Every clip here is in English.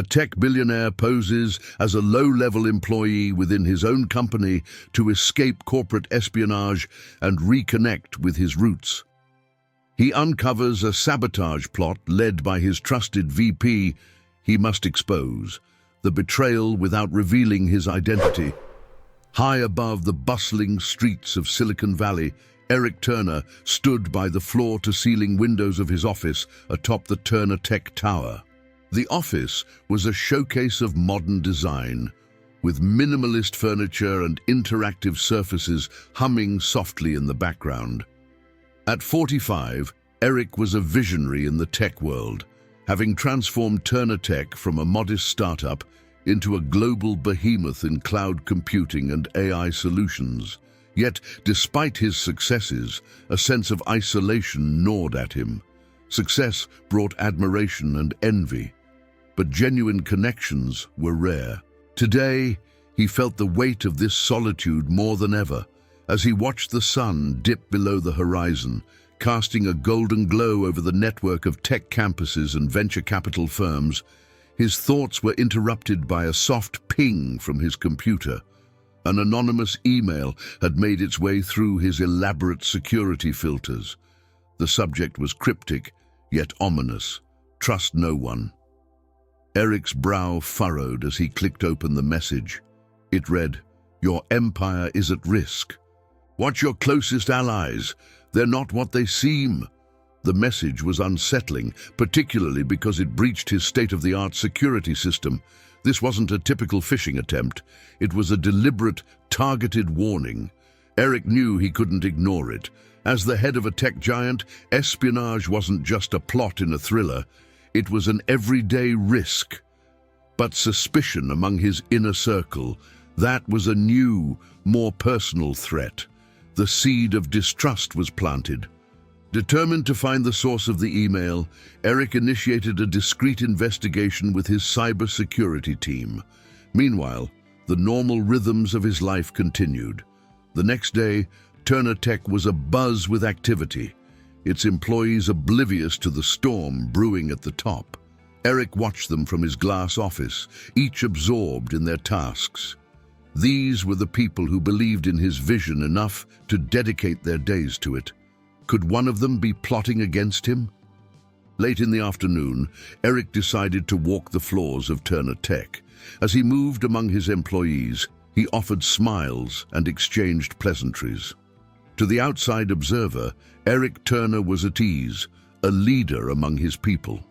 A tech billionaire poses as a low-level employee within his own company to escape corporate espionage and reconnect with his roots. He uncovers a sabotage plot led by his trusted VP he must expose, the betrayal without revealing his identity. High above the bustling streets of Silicon Valley, Eric Turner stood by the floor-to-ceiling windows of his office atop the Turner Tech Tower. The office was a showcase of modern design, with minimalist furniture and interactive surfaces humming softly in the background. At 45, Eric was a visionary in the tech world, having transformed Turner Tech from a modest startup into a global behemoth in cloud computing and AI solutions. Yet, despite his successes, a sense of isolation gnawed at him. Success brought admiration and envy, but genuine connections were rare. Today, he felt the weight of this solitude more than ever, as he watched the sun dip below the horizon, casting a golden glow over the network of tech campuses and venture capital firms. His thoughts were interrupted by a soft ping from his computer. An anonymous email had made its way through his elaborate security filters. The subject was cryptic, yet ominous. "Trust no one." Eric's brow furrowed as he clicked open the message. It read, "Your empire is at risk. Watch your closest allies. They're not what they seem." The message was unsettling, particularly because it breached his state-of-the-art security system. This wasn't a typical phishing attempt. It was a deliberate, targeted warning. Eric knew he couldn't ignore it. As the head of a tech giant, espionage wasn't just a plot in a thriller. It was an everyday risk. But suspicion among his inner circle, that was a new, more personal threat. The seed of distrust was planted. Determined to find the source of the email, Eric initiated a discreet investigation with his cybersecurity team. Meanwhile, the normal rhythms of his life continued. The next day, Turner Tech was abuzz with activity, its employees oblivious to the storm brewing at the top. Eric watched them from his glass office, each absorbed in their tasks. These were the people who believed in his vision enough to dedicate their days to it. Could one of them be plotting against him? Late in the afternoon, Eric decided to walk the floors of Turner Tech. As he moved among his employees, he offered smiles and exchanged pleasantries. To the outside observer, Eric Turner was at ease, a leader among his people.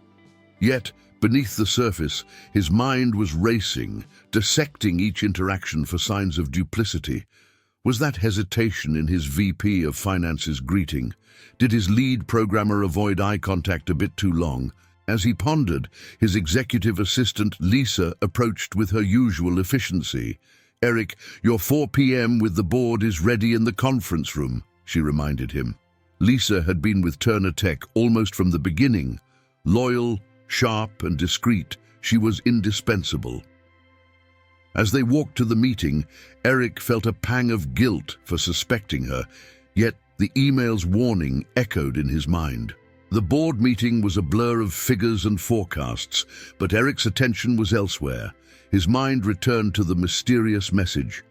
Yet, beneath the surface, his mind was racing, dissecting each interaction for signs of duplicity. Was that hesitation in his VP of Finance's greeting? Did his lead programmer avoid eye contact a bit too long? As he pondered, his executive assistant, Lisa, approached with her usual efficiency. "Eric, your 4 p.m. with the board is ready in the conference room," she reminded him. Lisa had been with Turner Tech almost from the beginning. Loyal, sharp, and discreet, she was indispensable. As they walked to the meeting, Eric felt a pang of guilt for suspecting her, yet the email's warning echoed in his mind. The board meeting was a blur of figures and forecasts, but Eric's attention was elsewhere. His mind returned to the mysterious message.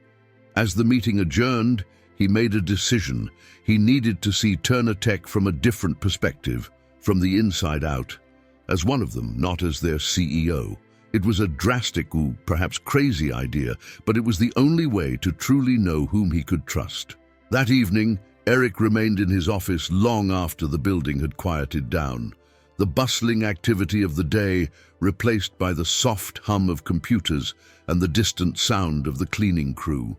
As the meeting adjourned, he made a decision. He needed to see Turner Tech from a different perspective, from the inside out. As one of them, not as their CEO. It was a drastic, perhaps crazy idea, but it was the only way to truly know whom he could trust. That evening, Eric remained in his office long after the building had quieted down. The bustling activity of the day replaced by the soft hum of computers and the distant sound of the cleaning crew.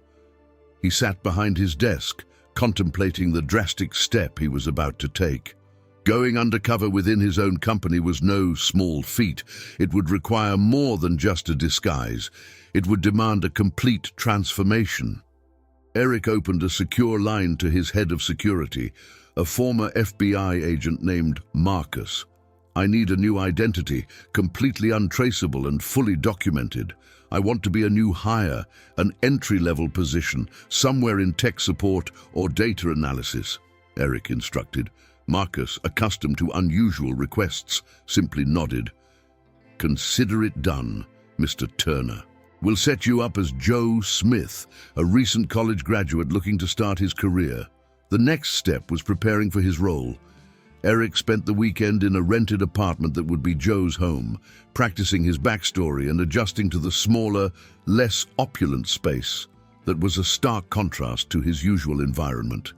He sat behind his desk, contemplating the drastic step he was about to take. Going undercover within his own company was no small feat. It would require more than just a disguise. It would demand a complete transformation. Eric opened a secure line to his head of security, a former FBI agent named Marcus. "I need a new identity, completely untraceable and fully documented. I want to be a new hire, an entry-level position, somewhere in tech support or data analysis," Eric instructed. Marcus, accustomed to unusual requests, simply nodded. Consider it done, Mr. Turner. We'll set you up as Joe Smith, a recent college graduate looking to start his career. The next step was preparing for his role. Eric spent the weekend in a rented apartment that would be Joe's home, practicing his backstory and adjusting to the smaller, less opulent space that was a stark contrast to his usual environment.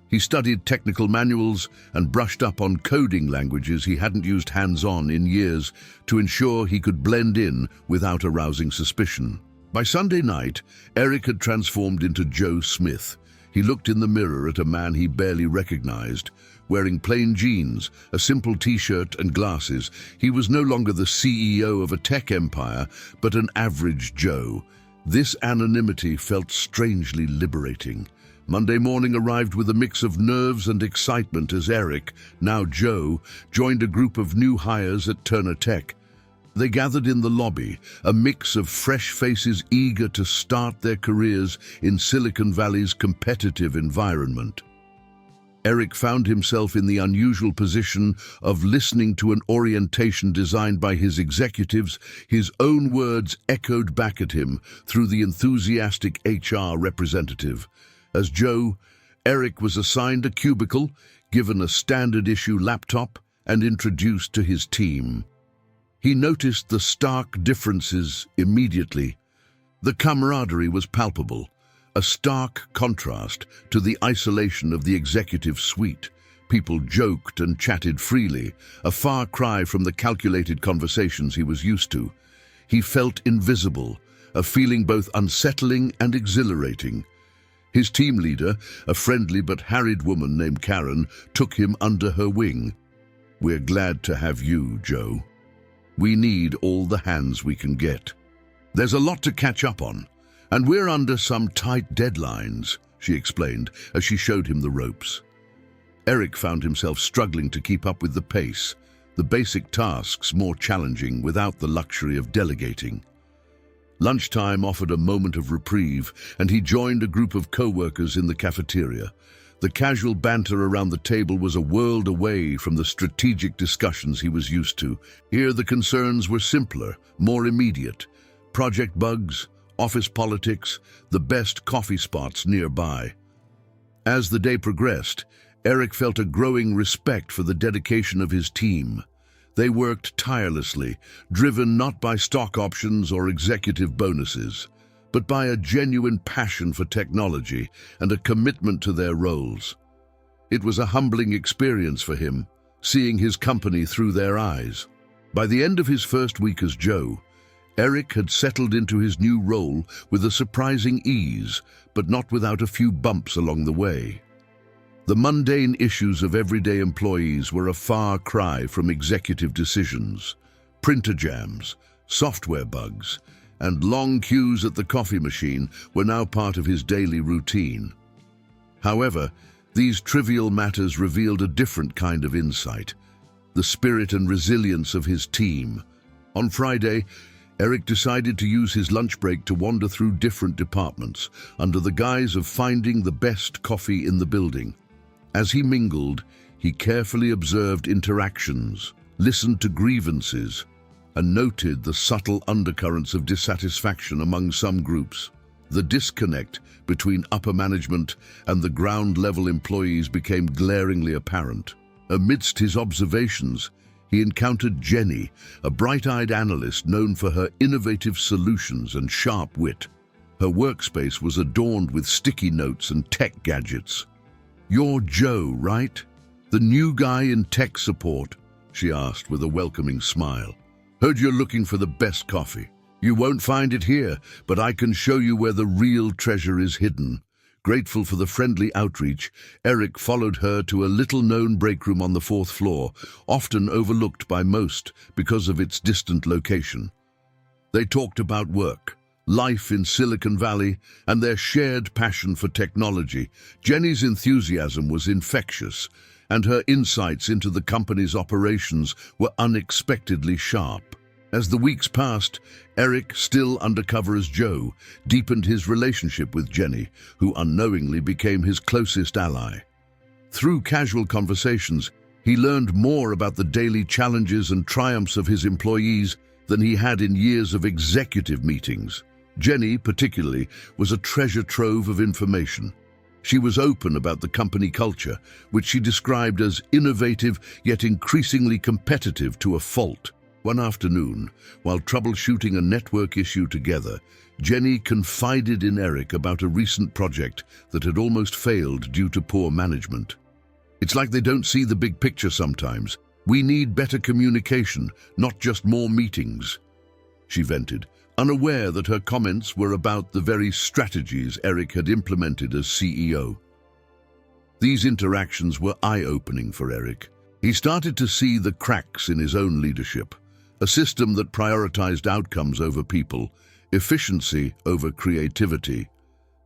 He studied technical manuals and brushed up on coding languages he hadn't used hands-on in years to ensure he could blend in without arousing suspicion. By Sunday night, Eric had transformed into Joe Smith. He looked in the mirror at a man he barely recognized. Wearing plain jeans, a simple t-shirt and glasses, he was no longer the CEO of a tech empire, but an average Joe. This anonymity felt strangely liberating. Monday morning arrived with a mix of nerves and excitement as Eric, now Joe, joined a group of new hires at Turner Tech. They gathered in the lobby, a mix of fresh faces eager to start their careers in Silicon Valley's competitive environment. Eric found himself in the unusual position of listening to an orientation designed by his executives, his own words echoed back at him through the enthusiastic HR representative. As Joe, Eric was assigned a cubicle, given a standard-issue laptop, and introduced to his team. He noticed the stark differences immediately. The camaraderie was palpable, a stark contrast to the isolation of the executive suite. People joked and chatted freely, a far cry from the calculated conversations he was used to. He felt invisible, a feeling both unsettling and exhilarating. His team leader, a friendly but harried woman named Karen, took him under her wing. "We're glad to have you, Joe. We need all the hands we can get. There's a lot to catch up on, and we're under some tight deadlines," she explained as she showed him the ropes. Eric found himself struggling to keep up with the pace, the basic tasks more challenging without the luxury of delegating. Lunchtime offered a moment of reprieve, and he joined a group of co-workers in the cafeteria. The casual banter around the table was a world away from the strategic discussions he was used to. Here the concerns were simpler, more immediate. Project bugs, office politics, the best coffee spots nearby. As the day progressed, Eric felt a growing respect for the dedication of his team. They worked tirelessly, driven not by stock options or executive bonuses, but by a genuine passion for technology and a commitment to their roles. It was a humbling experience for him, seeing his company through their eyes. By the end of his first week as Joe, Eric had settled into his new role with a surprising ease, but not without a few bumps along the way. The mundane issues of everyday employees were a far cry from executive decisions. Printer jams, software bugs, and long queues at the coffee machine were now part of his daily routine. However, these trivial matters revealed a different kind of insight, the spirit and resilience of his team. On Friday, Eric decided to use his lunch break to wander through different departments under the guise of finding the best coffee in the building. As he mingled, he carefully observed interactions, listened to grievances, and noted the subtle undercurrents of dissatisfaction among some groups. The disconnect between upper management and the ground-level employees became glaringly apparent. Amidst his observations, he encountered Jenny, a bright-eyed analyst known for her innovative solutions and sharp wit. Her workspace was adorned with sticky notes and tech gadgets. "You're Joe, right? The new guy in tech support?" she asked with a welcoming smile. "Heard you're looking for the best coffee. You won't find it here, but I can show you where the real treasure is hidden." Grateful for the friendly outreach, Eric followed her to a little-known break room on the 4th floor, often overlooked by most because of its distant location. They talked about work, life in Silicon Valley, and their shared passion for technology. Jenny's enthusiasm was infectious, and her insights into the company's operations were unexpectedly sharp. As the weeks passed, Eric, still undercover as Joe, deepened his relationship with Jenny, who unknowingly became his closest ally. Through casual conversations, he learned more about the daily challenges and triumphs of his employees than he had in years of executive meetings. Jenny, particularly, was a treasure trove of information. She was open about the company culture, which she described as innovative yet increasingly competitive to a fault. One afternoon, while troubleshooting a network issue together, Jenny confided in Eric about a recent project that had almost failed due to poor management. "It's like they don't see the big picture sometimes. We need better communication, not just more meetings," she vented, unaware that her comments were about the very strategies Eric had implemented as CEO. These interactions were eye-opening for Eric. He started to see the cracks in his own leadership, a system that prioritized outcomes over people, efficiency over creativity.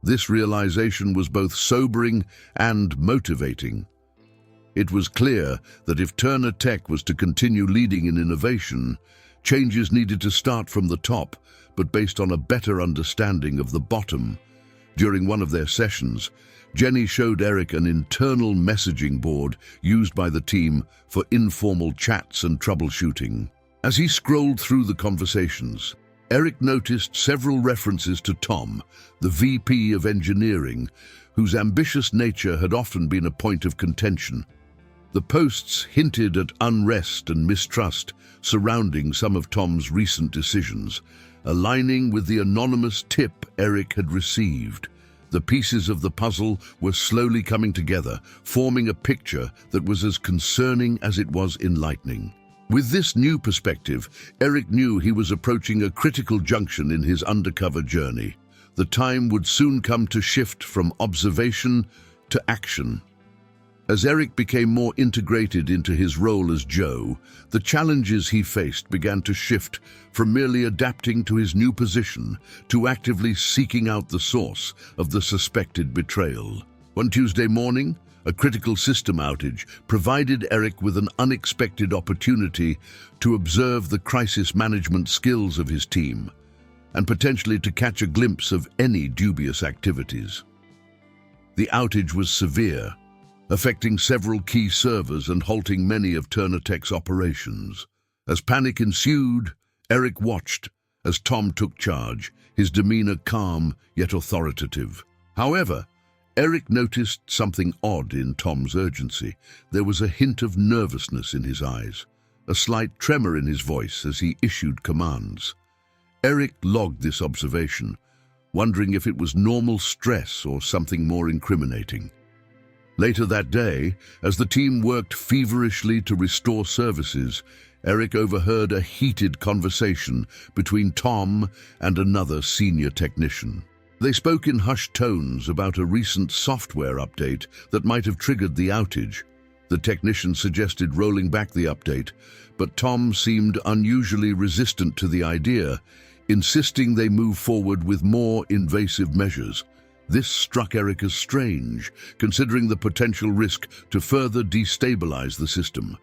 This realization was both sobering and motivating. It was clear that if Turner Tech was to continue leading in innovation, changes needed to start from the top, but based on a better understanding of the bottom. During one of their sessions, Jenny showed Eric an internal messaging board used by the team for informal chats and troubleshooting. As he scrolled through the conversations, Eric noticed several references to Tom, the VP of Engineering, whose ambitious nature had often been a point of contention. The posts hinted at unrest and mistrust surrounding some of Tom's recent decisions, aligning with the anonymous tip Eric had received. The pieces of the puzzle were slowly coming together, forming a picture that was as concerning as it was enlightening. With this new perspective, Eric knew he was approaching a critical junction in his undercover journey. The time would soon come to shift from observation to action. As Eric became more integrated into his role as Joe, the challenges he faced began to shift from merely adapting to his new position to actively seeking out the source of the suspected betrayal. One Tuesday morning, a critical system outage provided Eric with an unexpected opportunity to observe the crisis management skills of his team and potentially to catch a glimpse of any dubious activities. The outage was severe, affecting several key servers and halting many of Turner Tech's operations. As panic ensued, Eric watched as Tom took charge, his demeanor calm yet authoritative. However, Eric noticed something odd in Tom's urgency. There was a hint of nervousness in his eyes, a slight tremor in his voice as he issued commands. Eric logged this observation, wondering if it was normal stress or something more incriminating. Later that day, as the team worked feverishly to restore services, Eric overheard a heated conversation between Tom and another senior technician. They spoke in hushed tones about a recent software update that might have triggered the outage. The technician suggested rolling back the update, but Tom seemed unusually resistant to the idea, insisting they move forward with more invasive measures. This struck Eric as strange, considering the potential risk to further destabilize the system.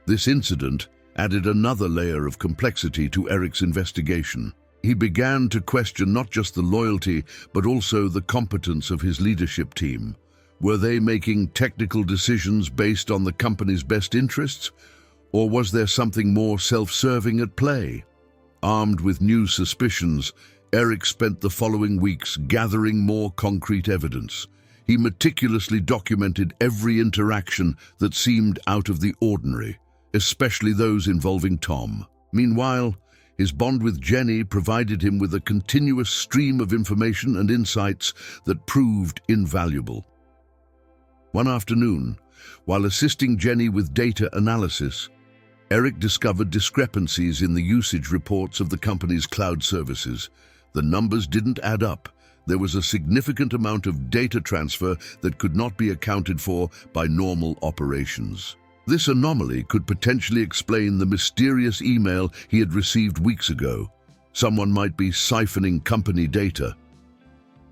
This incident added another layer of complexity to Eric's investigation. He began to question not just the loyalty, but also the competence of his leadership team. Were they making technical decisions based on the company's best interests, or was there something more self-serving at play? Armed with new suspicions, Eric spent the following weeks gathering more concrete evidence. He meticulously documented every interaction that seemed out of the ordinary, especially those involving Tom. Meanwhile, his bond with Jenny provided him with a continuous stream of information and insights that proved invaluable. One afternoon, while assisting Jenny with data analysis, Eric discovered discrepancies in the usage reports of the company's cloud services. The numbers didn't add up. There was a significant amount of data transfer that could not be accounted for by normal operations. This anomaly could potentially explain the mysterious email he had received weeks ago. Someone might be siphoning company data.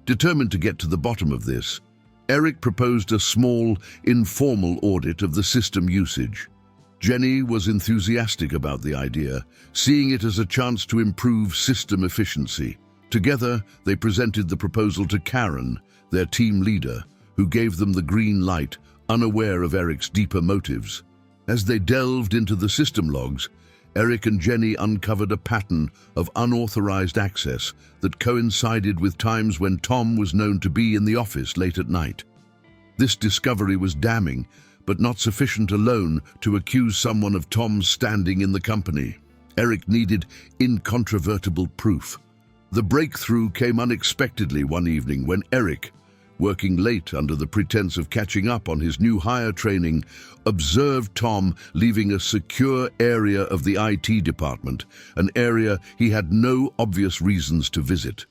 Determined to get to the bottom of this, Eric proposed a small, informal audit of the system usage. Jenny was enthusiastic about the idea, seeing it as a chance to improve system efficiency. Together, they presented the proposal to Karen, their team leader, who gave them the green light, unaware of Eric's deeper motives. As they delved into the system logs, Eric and Jenny uncovered a pattern of unauthorized access that coincided with times when Tom was known to be in the office late at night. This discovery was damning, but not sufficient alone to accuse someone of Tom's standing in the company. Eric needed incontrovertible proof. The breakthrough came unexpectedly one evening when Eric, working late under the pretense of catching up on his new hire training, observed Tom leaving a secure area of the IT department, an area he had no obvious reasons to visit.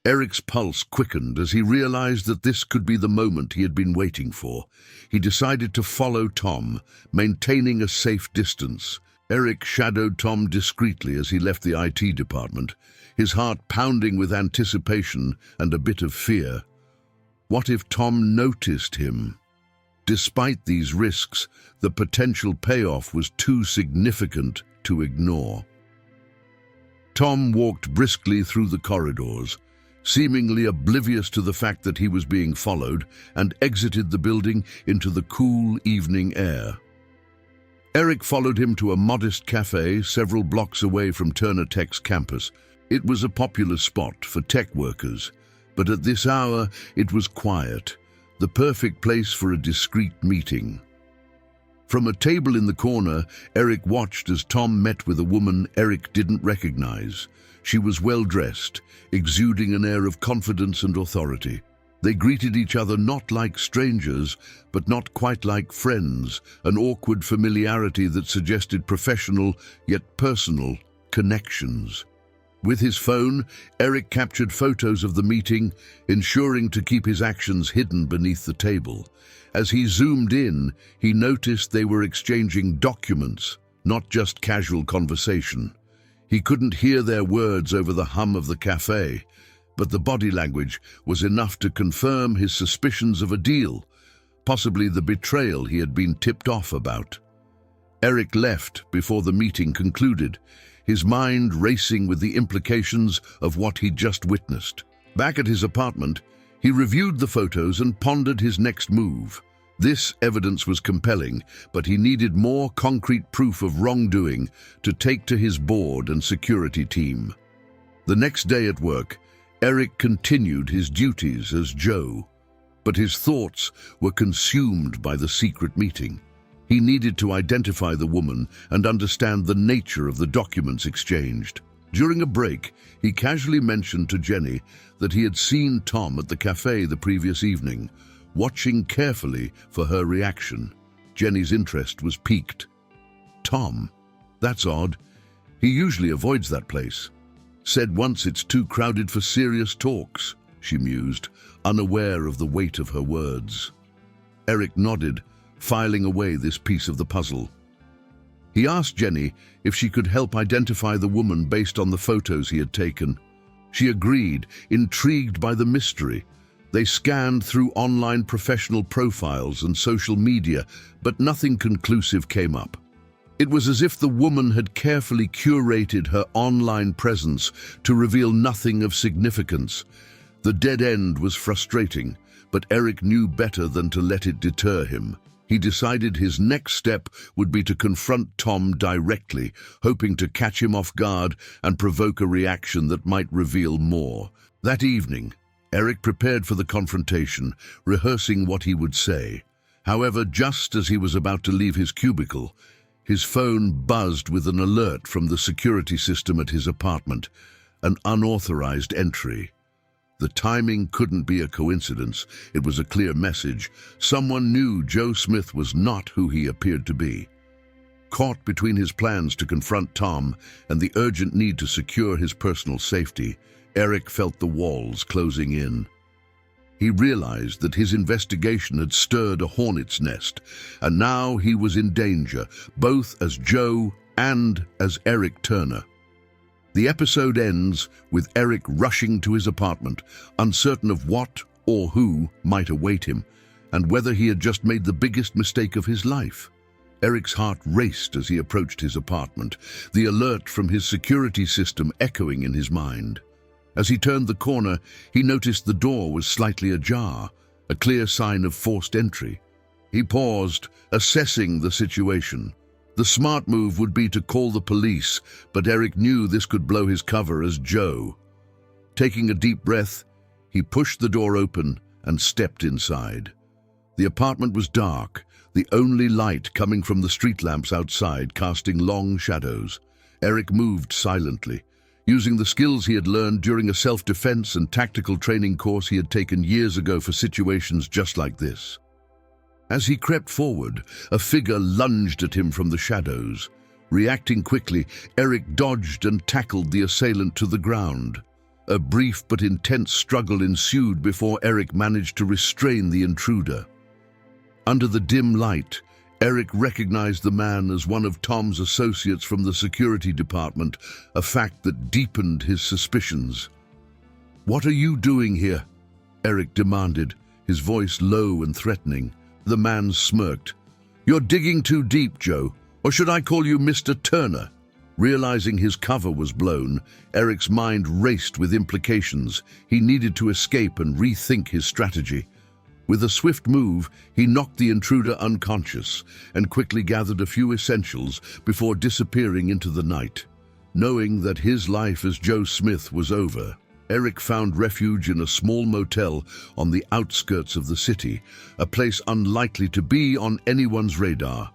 Eric's pulse quickened as he realized that this could be the moment he had been waiting for. He decided to follow Tom, maintaining a safe distance. Eric shadowed Tom discreetly as he left the IT department, his heart pounding with anticipation and a bit of fear. What if Tom noticed him? Despite these risks, the potential payoff was too significant to ignore. Tom walked briskly through the corridors, seemingly oblivious to the fact that he was being followed, and exited the building into the cool evening air. Eric followed him to a modest cafe several blocks away from Turner Tech's campus. It was a popular spot for tech workers, but at this hour it was quiet, the perfect place for a discreet meeting. From a table in the corner, Eric watched as Tom met with a woman Eric didn't recognize. She was well-dressed, exuding an air of confidence and authority. They greeted each other not like strangers, but not quite like friends, an awkward familiarity that suggested professional, yet personal, connections. With his phone, Eric captured photos of the meeting, ensuring to keep his actions hidden beneath the table. As he zoomed in, he noticed they were exchanging documents, not just casual conversation. He couldn't hear their words over the hum of the cafe, but the body language was enough to confirm his suspicions of a deal, possibly the betrayal he had been tipped off about. Eric left before the meeting concluded, his mind racing with the implications of what he'd just witnessed. Back at his apartment, he reviewed the photos and pondered his next move. This evidence was compelling, but he needed more concrete proof of wrongdoing to take to his board and security team. The next day at work, Eric continued his duties as Joe, but his thoughts were consumed by the secret meeting. He needed to identify the woman and understand the nature of the documents exchanged. During a break, he casually mentioned to Jenny that he had seen Tom at the cafe the previous evening, watching carefully for her reaction. Jenny's interest was piqued. Tom? That's odd. He usually avoids that place. Said once it's too crowded for serious talks, she mused, unaware of the weight of her words. Eric nodded, filing away this piece of the puzzle. He asked Jenny if she could help identify the woman based on the photos he had taken. She agreed, intrigued by the mystery. They scanned through online professional profiles and social media, but nothing conclusive came up. It was as if the woman had carefully curated her online presence to reveal nothing of significance. The dead end was frustrating, but Eric knew better than to let it deter him. He decided his next step would be to confront Tom directly, hoping to catch him off guard and provoke a reaction that might reveal more. That evening, Eric prepared for the confrontation, rehearsing what he would say. However, just as he was about to leave his cubicle, his phone buzzed with an alert from the security system at his apartment, an unauthorized entry. The timing couldn't be a coincidence. It was a clear message. Someone knew Joe Smith was not who he appeared to be. Caught between his plans to confront Tom and the urgent need to secure his personal safety, Eric felt the walls closing in. He realized that his investigation had stirred a hornet's nest, and now he was in danger, both as Joe and as Eric Turner. The episode ends with Eric rushing to his apartment, uncertain of what or who might await him, and whether he had just made the biggest mistake of his life. Eric's heart raced as he approached his apartment, the alert from his security system echoing in his mind. As he turned the corner, he noticed the door was slightly ajar, a clear sign of forced entry. He paused, assessing the situation. The smart move would be to call the police, but Eric knew this could blow his cover as Joe. Taking a deep breath, he pushed the door open and stepped inside. The apartment was dark, the only light coming from the street lamps outside casting long shadows. Eric moved silently, using the skills he had learned during a self-defense and tactical training course he had taken years ago for situations just like this. As he crept forward, a figure lunged at him from the shadows. Reacting quickly, Eric dodged and tackled the assailant to the ground. A brief but intense struggle ensued before Eric managed to restrain the intruder. Under the dim light, Eric recognized the man as one of Tom's associates from the security department, a fact that deepened his suspicions. "What are you doing here?" Eric demanded, his voice low and threatening. The man smirked. "You're digging too deep, Joe. Or should I call you Mr. Turner?" Realizing his cover was blown, Eric's mind raced with implications. He needed to escape and rethink his strategy. With a swift move, he knocked the intruder unconscious and quickly gathered a few essentials before disappearing into the night. Knowing that his life as Joe Smith was over, Eric found refuge in a small motel on the outskirts of the city, a place unlikely to be on anyone's radar.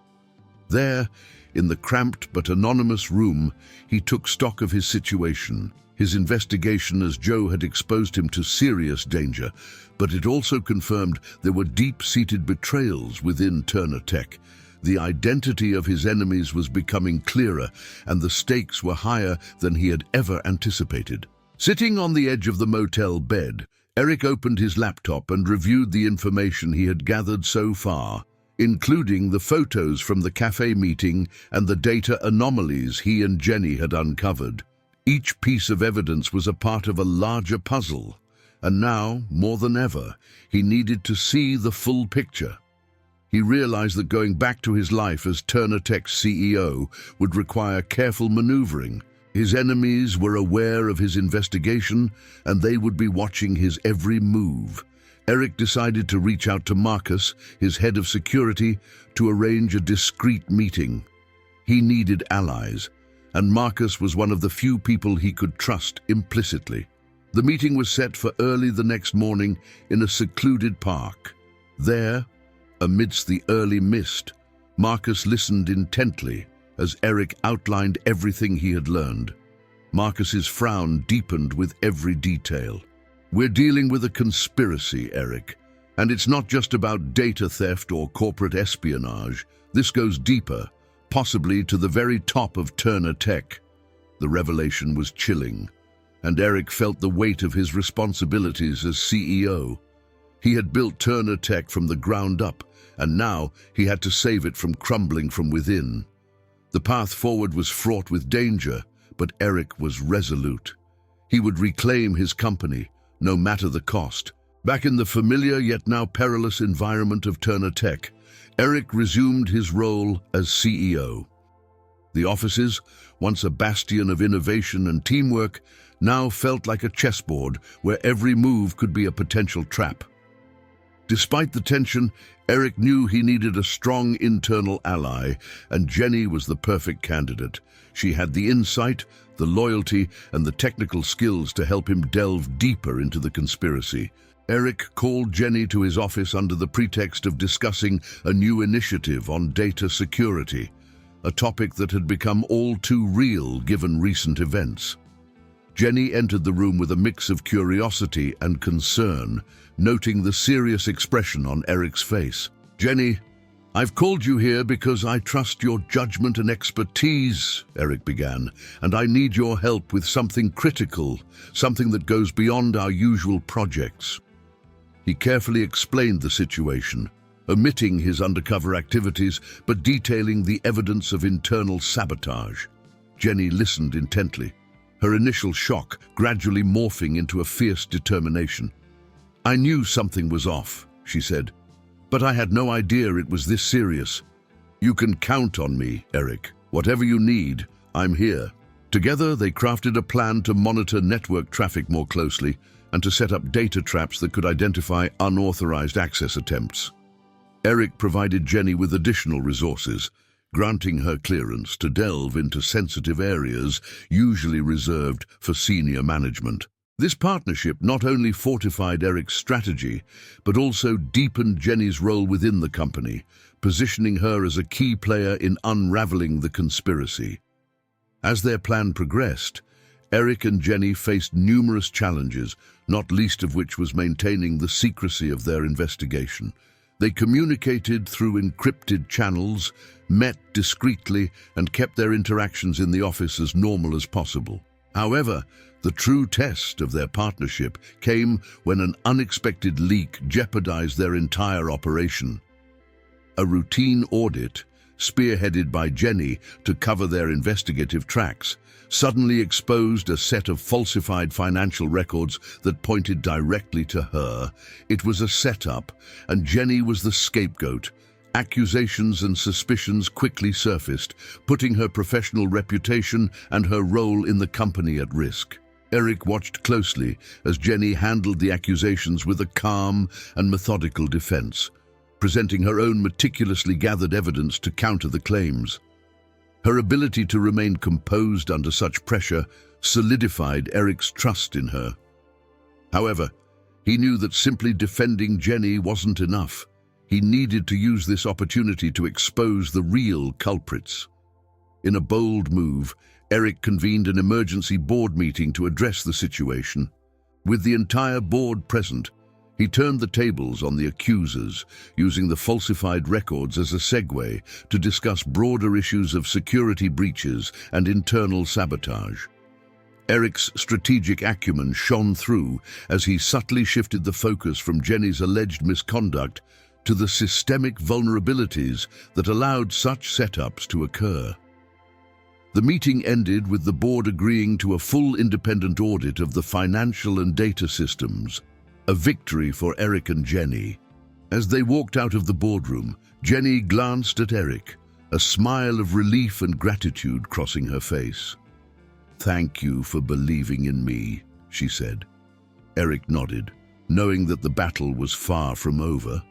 There, in the cramped but anonymous room, he took stock of his situation. His investigation as Joe had exposed him to serious danger, but it also confirmed there were deep-seated betrayals within Turner Tech. The identity of his enemies was becoming clearer, and the stakes were higher than he had ever anticipated. Sitting on the edge of the motel bed, Eric opened his laptop and reviewed the information he had gathered so far, including the photos from the cafe meeting and the data anomalies he and Jenny had uncovered. Each piece of evidence was a part of a larger puzzle, and now, more than ever, he needed to see the full picture. He realized that going back to his life as Turner Tech's CEO would require careful maneuvering. His enemies were aware of his investigation, and they would be watching his every move. Eric decided to reach out to Marcus, his head of security, to arrange a discreet meeting. He needed allies, and Marcus was one of the few people he could trust implicitly. The meeting was set for early the next morning in a secluded park. There, amidst the early mist, Marcus listened intently as Eric outlined everything he had learned. Marcus's frown deepened with every detail. "We're dealing with a conspiracy, Eric, and it's not just about data theft or corporate espionage. This goes deeper, possibly to the very top of Turner Tech." The revelation was chilling, and Eric felt the weight of his responsibilities as CEO. He had built Turner Tech from the ground up, and now he had to save it from crumbling from within. The path forward was fraught with danger, but Eric was resolute. He would reclaim his company, no matter the cost. Back in the familiar yet now perilous environment of Turner Tech, Eric resumed his role as CEO. The offices, once a bastion of innovation and teamwork, now felt like a chessboard where every move could be a potential trap. Despite the tension, Eric knew he needed a strong internal ally, and Jenny was the perfect candidate. She had the insight, the loyalty, and the technical skills to help him delve deeper into the conspiracy. Eric called Jenny to his office under the pretext of discussing a new initiative on data security, a topic that had become all too real given recent events. Jenny entered the room with a mix of curiosity and concern, noting the serious expression on Eric's face. "Jenny, I've called you here because I trust your judgment and expertise," Eric began, "and I need your help with something critical, something that goes beyond our usual projects." He carefully explained the situation, omitting his undercover activities but detailing the evidence of internal sabotage. Jenny listened intently, her initial shock gradually morphing into a fierce determination. "I knew something was off," she said, "but I had no idea it was this serious. You can count on me, Eric. Whatever you need, I'm here." Together, they crafted a plan to monitor network traffic more closely and to set up data traps that could identify unauthorized access attempts. Eric provided Jenny with additional resources, granting her clearance to delve into sensitive areas usually reserved for senior management. This partnership not only fortified Eric's strategy, but also deepened Jenny's role within the company, positioning her as a key player in unraveling the conspiracy. As their plan progressed, Eric and Jenny faced numerous challenges, not least of which was maintaining the secrecy of their investigation. They communicated through encrypted channels, met discreetly, and kept their interactions in the office as normal as possible. However, the true test of their partnership came when an unexpected leak jeopardized their entire operation. A routine audit, spearheaded by Jenny to cover their investigative tracks, suddenly exposed a set of falsified financial records that pointed directly to her. It was a setup, and Jenny was the scapegoat. Accusations and suspicions quickly surfaced, putting her professional reputation and her role in the company at risk. Eric watched closely as Jenny handled the accusations with a calm and methodical defense, presenting her own meticulously gathered evidence to counter the claims. Her ability to remain composed under such pressure solidified Eric's trust in her. However, he knew that simply defending Jenny wasn't enough. He needed to use this opportunity to expose the real culprits. In a bold move, Eric convened an emergency board meeting to address the situation. With the entire board present, he turned the tables on the accusers, using the falsified records as a segue to discuss broader issues of security breaches and internal sabotage. Eric's strategic acumen shone through as he subtly shifted the focus from Jenny's alleged misconduct to the systemic vulnerabilities that allowed such setups to occur. The meeting ended with the board agreeing to a full independent audit of the financial and data systems, a victory for Eric and Jenny. As they walked out of the boardroom, Jenny glanced at Eric, a smile of relief and gratitude crossing her face. "Thank you for believing in me," she said. Eric nodded, knowing that the battle was far from over,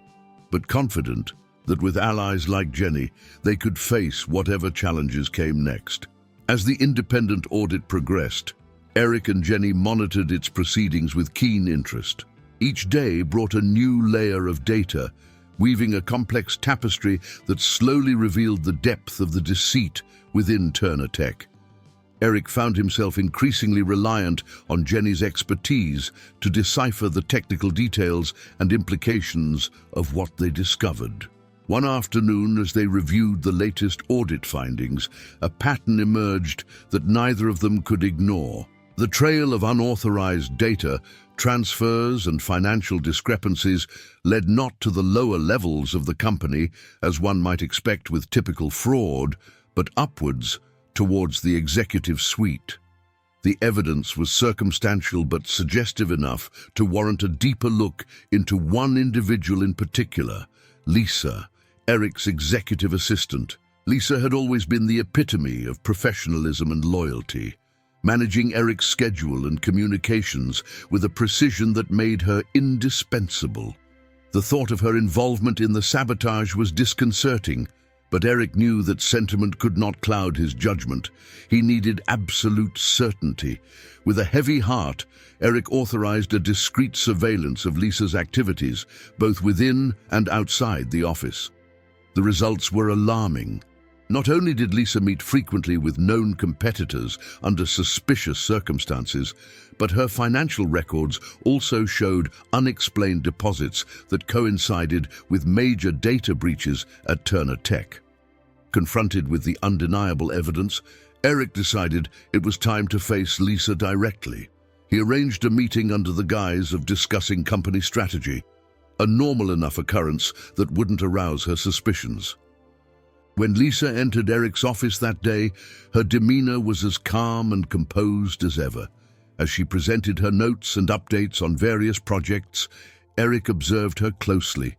but confident that with allies like Jenny, they could face whatever challenges came next. As the independent audit progressed, Eric and Jenny monitored its proceedings with keen interest. Each day brought a new layer of data, weaving a complex tapestry that slowly revealed the depth of the deceit within Turner Tech. Eric found himself increasingly reliant on Jenny's expertise to decipher the technical details and implications of what they discovered. One afternoon, as they reviewed the latest audit findings, a pattern emerged that neither of them could ignore. The trail of unauthorized data, transfers, and financial discrepancies led not to the lower levels of the company, as one might expect with typical fraud, but upwards towards the executive suite. The evidence was circumstantial but suggestive enough to warrant a deeper look into one individual in particular, Lisa, Eric's executive assistant. Lisa had always been the epitome of professionalism and loyalty, managing Eric's schedule and communications with a precision that made her indispensable. The thought of her involvement in the sabotage was disconcerting, but Eric knew that sentiment could not cloud his judgment. He needed absolute certainty. With a heavy heart, Eric authorized a discreet surveillance of Lisa's activities, both within and outside the office. The results were alarming. Not only did Lisa meet frequently with known competitors under suspicious circumstances, but her financial records also showed unexplained deposits that coincided with major data breaches at Turner Tech. Confronted with the undeniable evidence, Eric decided it was time to face Lisa directly. He arranged a meeting under the guise of discussing company strategy, a normal enough occurrence that wouldn't arouse her suspicions. When Lisa entered Eric's office that day, her demeanor was as calm and composed as ever. As she presented her notes and updates on various projects, Eric observed her closely,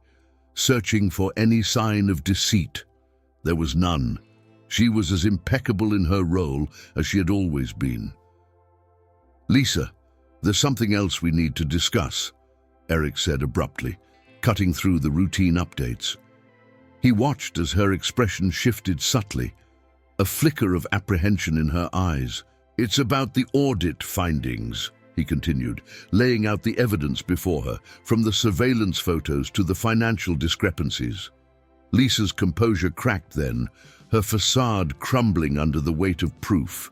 searching for any sign of deceit. There was none. She was as impeccable in her role as she had always been. "Lisa, there's something else we need to discuss," Eric said abruptly, cutting through the routine updates. He watched as her expression shifted subtly, a flicker of apprehension in her eyes. "It's about the audit findings," he continued, laying out the evidence before her, from the surveillance photos to the financial discrepancies. Lisa's composure cracked then, her facade crumbling under the weight of proof.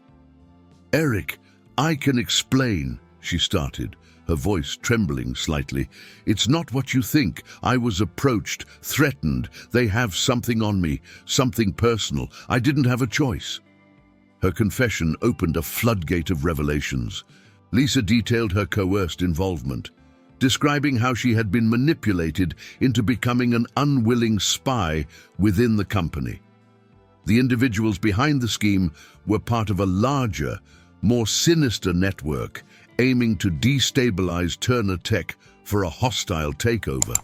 "Eric, I can explain," she started, her voice trembling slightly. "It's not what you think. I was approached, threatened. They have something on me, something personal. I didn't have a choice." Her confession opened a floodgate of revelations. Lisa detailed her coerced involvement, describing how she had been manipulated into becoming an unwilling spy within the company. The individuals behind the scheme were part of a larger, more sinister network aiming to destabilize Turner Tech for a hostile takeover.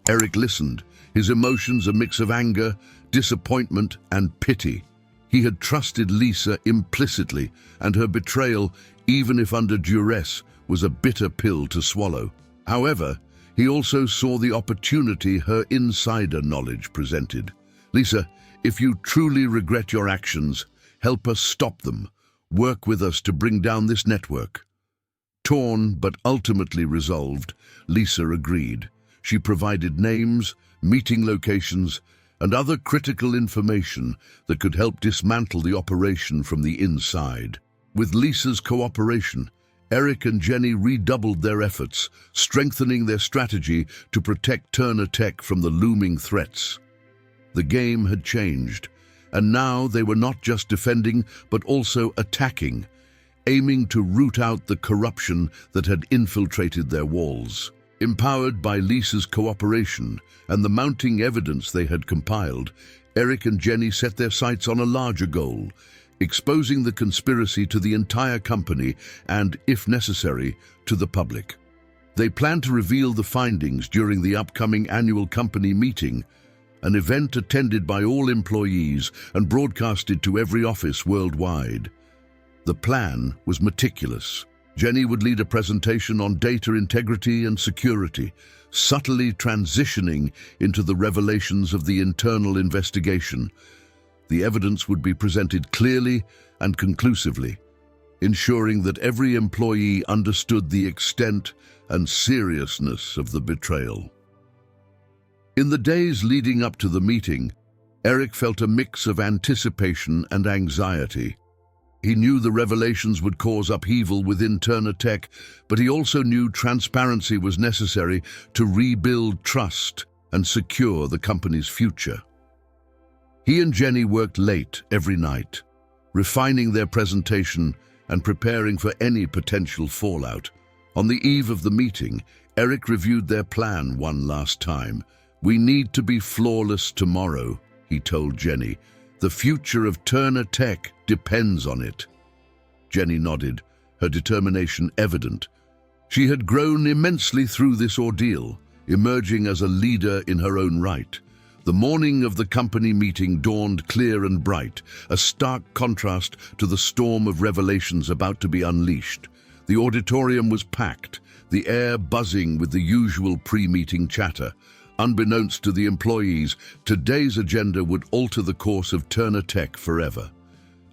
Eric listened, his emotions a mix of anger, disappointment, and pity. He had trusted Lisa implicitly, and her betrayal, even if under duress, was a bitter pill to swallow. However, he also saw the opportunity her insider knowledge presented. "Lisa, if you truly regret your actions, help us stop them. Work with us to bring down this network." Torn but ultimately resolved, Lisa agreed. She provided names, meeting locations, and other critical information that could help dismantle the operation from the inside. With Lisa's cooperation, Eric and Jenny redoubled their efforts, strengthening their strategy to protect Turner Tech from the looming threats. The game had changed, and now they were not just defending but also attacking, aiming to root out the corruption that had infiltrated their walls. Empowered by Lisa's cooperation and the mounting evidence they had compiled, Eric and Jenny set their sights on a larger goal, exposing the conspiracy to the entire company and, if necessary, to the public. They planned to reveal the findings during the upcoming annual company meeting, an event attended by all employees and broadcasted to every office worldwide. The plan was meticulous. Jenny would lead a presentation on data integrity and security, subtly transitioning into the revelations of the internal investigation. The evidence would be presented clearly and conclusively, ensuring that every employee understood the extent and seriousness of the betrayal. In the days leading up to the meeting, Eric felt a mix of anticipation and anxiety. He knew the revelations would cause upheaval within Turner Tech, but he also knew transparency was necessary to rebuild trust and secure the company's future. He and Jenny worked late every night, refining their presentation and preparing for any potential fallout. On the eve of the meeting, Eric reviewed their plan one last time. "We need to be flawless tomorrow," he told Jenny. "The future of Turner Tech depends on it." Jenny nodded, her determination evident. She had grown immensely through this ordeal, emerging as a leader in her own right. The morning of the company meeting dawned clear and bright, a stark contrast to the storm of revelations about to be unleashed. The auditorium was packed, the air buzzing with the usual pre-meeting chatter. Unbeknownst to the employees, today's agenda would alter the course of Turner Tech forever.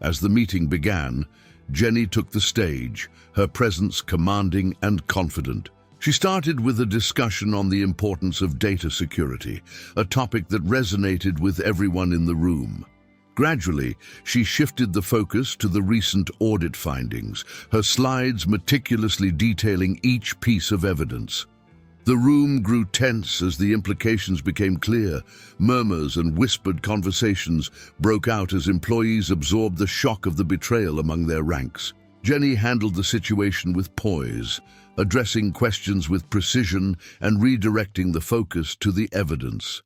As the meeting began, Jenny took the stage, her presence commanding and confident. She started with a discussion on the importance of data security, a topic that resonated with everyone in the room. Gradually, she shifted the focus to the recent audit findings, her slides meticulously detailing each piece of evidence. The room grew tense as the implications became clear. Murmurs and whispered conversations broke out as employees absorbed the shock of the betrayal among their ranks. Jenny handled the situation with poise, addressing questions with precision and redirecting the focus to the evidence.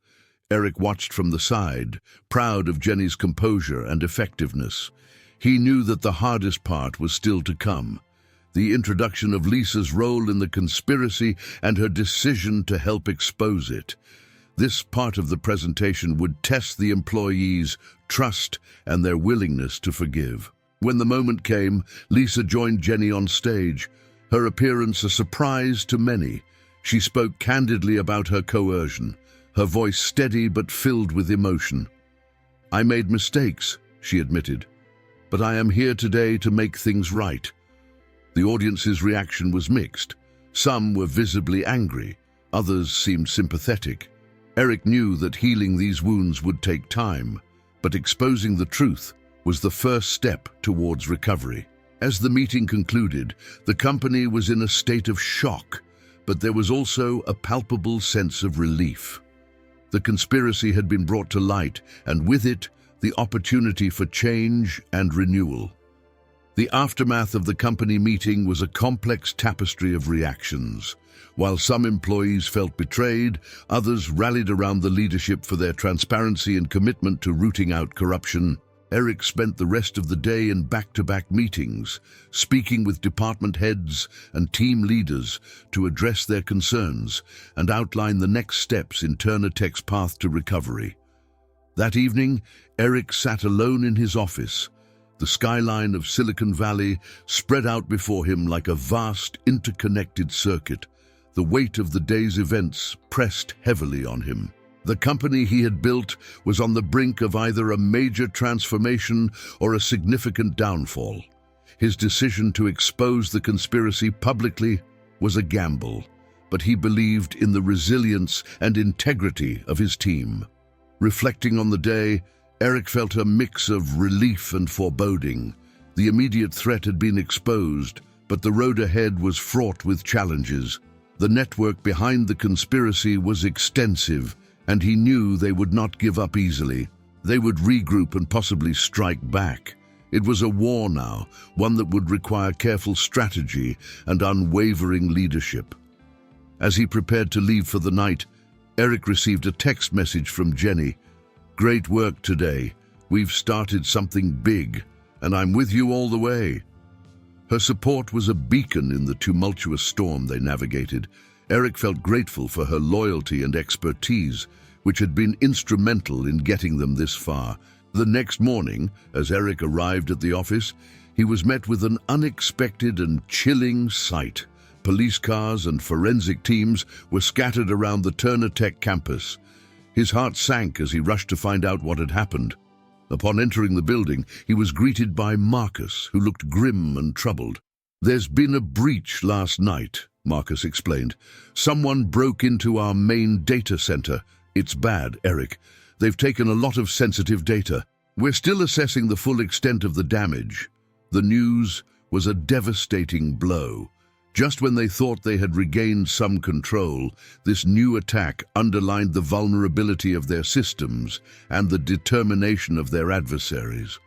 Eric watched from the side, proud of Jenny's composure and effectiveness. He knew that the hardest part was still to come: the introduction of Lisa's role in the conspiracy and her decision to help expose it. This part of the presentation would test the employees' trust and their willingness to forgive. When the moment came, Lisa joined Jenny on stage, her appearance a surprise to many. She spoke candidly about her coercion, her voice steady but filled with emotion. "I made mistakes," she admitted, "but I am here today to make things right." The audience's reaction was mixed. Some were visibly angry, others seemed sympathetic. Eric knew that healing these wounds would take time, but exposing the truth was the first step towards recovery. As the meeting concluded, the company was in a state of shock, but there was also a palpable sense of relief. The conspiracy had been brought to light, and with it, the opportunity for change and renewal. The aftermath of the company meeting was a complex tapestry of reactions. While some employees felt betrayed, others rallied around the leadership for their transparency and commitment to rooting out corruption. Eric spent the rest of the day in back-to-back meetings, speaking with department heads and team leaders to address their concerns and outline the next steps in Turner Tech's path to recovery. That evening, Eric sat alone in his office. The skyline of Silicon Valley spread out before him like a vast, interconnected circuit. The weight of the day's events pressed heavily on him. The company he had built was on the brink of either a major transformation or a significant downfall. His decision to expose the conspiracy publicly was a gamble, but he believed in the resilience and integrity of his team. Reflecting on the day, Eric felt a mix of relief and foreboding. The immediate threat had been exposed, but the road ahead was fraught with challenges. The network behind the conspiracy was extensive, and he knew they would not give up easily. They would regroup and possibly strike back. It was a war now, one that would require careful strategy and unwavering leadership. As he prepared to leave for the night, Eric received a text message from Jenny. "Great work today. We've started something big, and I'm with you all the way." Her support was a beacon in the tumultuous storm they navigated. Eric felt grateful for her loyalty and expertise, which had been instrumental in getting them this far. The next morning, as Eric arrived at the office, he was met with an unexpected and chilling sight. Police cars and forensic teams were scattered around the Turner Tech campus. His heart sank as he rushed to find out what had happened. Upon entering the building, he was greeted by Marcus, who looked grim and troubled. "There's been a breach last night," Marcus explained. "Someone broke into our main data center. It's bad, Eric. They've taken a lot of sensitive data. We're still assessing the full extent of the damage." The news was a devastating blow. Just when they thought they had regained some control, this new attack underlined the vulnerability of their systems and the determination of their adversaries.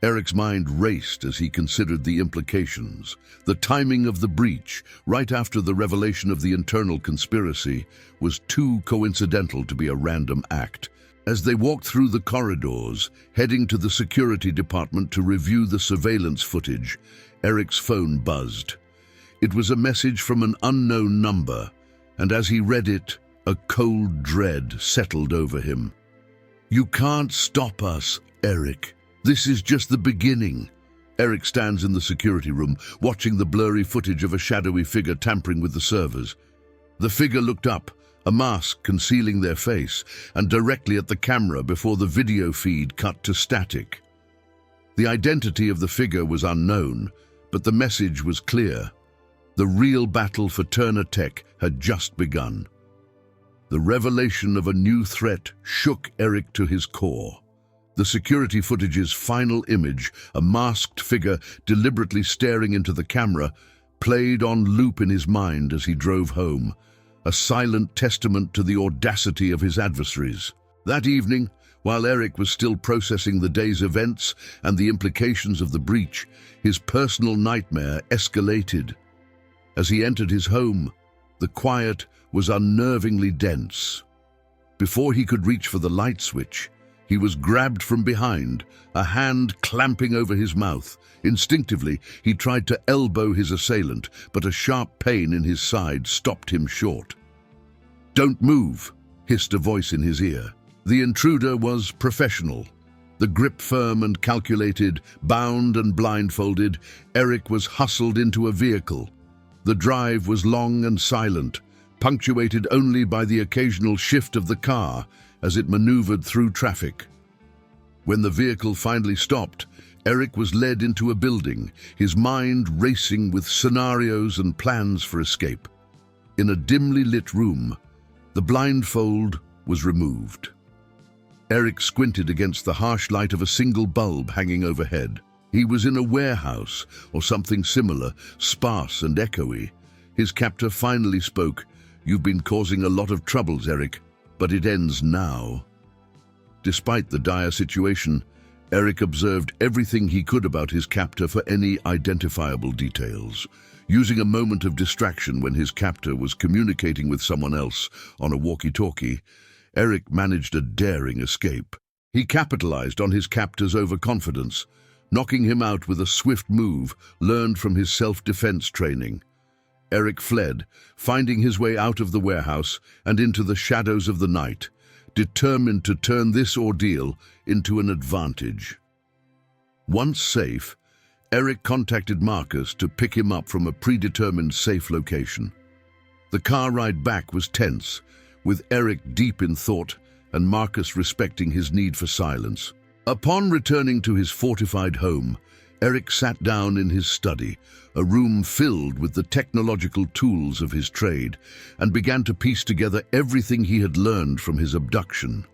Eric's mind raced as he considered the implications. The timing of the breach, right after the revelation of the internal conspiracy, was too coincidental to be a random act. As they walked through the corridors, heading to the security department to review the surveillance footage, Eric's phone buzzed. It was a message from an unknown number, and as he read it, a cold dread settled over him. "You can't stop us, Eric. This is just the beginning." Eric stands in the security room, watching the blurry footage of a shadowy figure tampering with the servers. The figure looked up, a mask concealing their face, and directly at the camera before the video feed cut to static. The identity of the figure was unknown, but the message was clear. The real battle for Turner Tech had just begun. The revelation of a new threat shook Eric to his core. The security footage's final image, a masked figure deliberately staring into the camera, played on loop in his mind as he drove home, a silent testament to the audacity of his adversaries. That evening, while Eric was still processing the day's events and the implications of the breach, his personal nightmare escalated. As he entered his home, the quiet was unnervingly dense. Before he could reach for the light switch, he was grabbed from behind, a hand clamping over his mouth. Instinctively, he tried to elbow his assailant, but a sharp pain in his side stopped him short. "Don't move," hissed a voice in his ear. The intruder was professional. The grip firm and calculated, bound and blindfolded, Eric was hustled into a vehicle. The drive was long and silent, punctuated only by the occasional shift of the car as it maneuvered through traffic. When the vehicle finally stopped, Eric was led into a building, his mind racing with scenarios and plans for escape. In a dimly lit room, the blindfold was removed. Eric squinted against the harsh light of a single bulb hanging overhead. He was in a warehouse, or something similar, sparse and echoey. His captor finally spoke. "You've been causing a lot of troubles, Eric, but it ends now." Despite the dire situation, Eric observed everything he could about his captor for any identifiable details. Using a moment of distraction when his captor was communicating with someone else on a walkie-talkie, Eric managed a daring escape. He capitalized on his captor's overconfidence, knocking him out with a swift move learned from his self-defense training. Eric fled, finding his way out of the warehouse and into the shadows of the night, determined to turn this ordeal into an advantage. Once safe, Eric contacted Marcus to pick him up from a predetermined safe location. The car ride back was tense, with Eric deep in thought and Marcus respecting his need for silence. Upon returning to his fortified home, Eric sat down in his study, a room filled with the technological tools of his trade, and began to piece together everything he had learned from his abduction.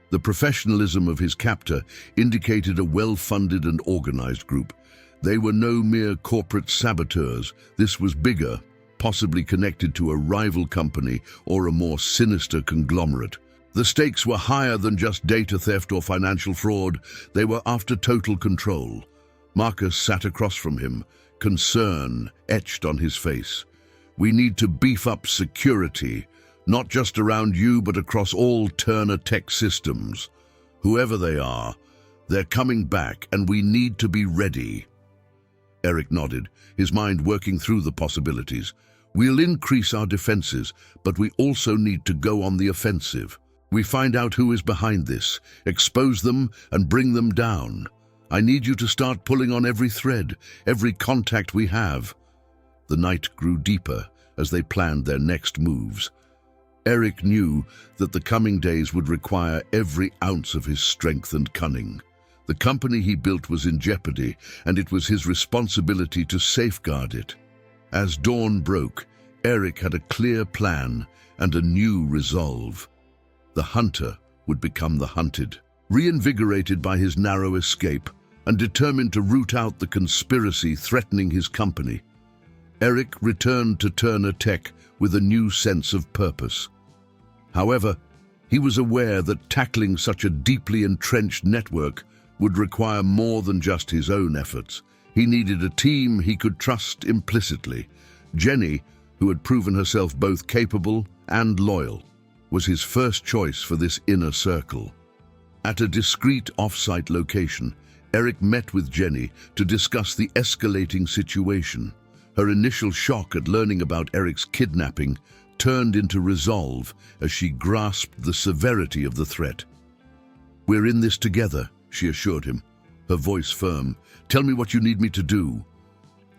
The professionalism of his captor indicated a well-funded and organized group. They were no mere corporate saboteurs. This was bigger, possibly connected to a rival company or a more sinister conglomerate. The stakes were higher than just data theft or financial fraud. They were after total control. Marcus sat across from him, concern etched on his face. "We need to beef up security, not just around you but across all Turner Tech systems. Whoever they are, they're coming back and we need to be ready." Eric nodded, his mind working through the possibilities. "We'll increase our defenses, but we also need to go on the offensive. We find out who is behind this, expose them and bring them down. I need you to start pulling on every thread, every contact we have." The night grew deeper as they planned their next moves. Eric knew that the coming days would require every ounce of his strength and cunning. The company he built was in jeopardy, and it was his responsibility to safeguard it. As dawn broke, Eric had a clear plan and a new resolve. The hunter would become the hunted. Reinvigorated by his narrow escape and determined to root out the conspiracy threatening his company, Eric returned to Turner Tech with a new sense of purpose. However, he was aware that tackling such a deeply entrenched network would require more than just his own efforts. He needed a team he could trust implicitly. Jenny, who had proven herself both capable and loyal, was his first choice for this inner circle. At a discreet off-site location, Eric met with Jenny to discuss the escalating situation. Her initial shock at learning about Eric's kidnapping turned into resolve as she grasped the severity of the threat. "We're in this together," she assured him, her voice firm. "Tell me what you need me to do."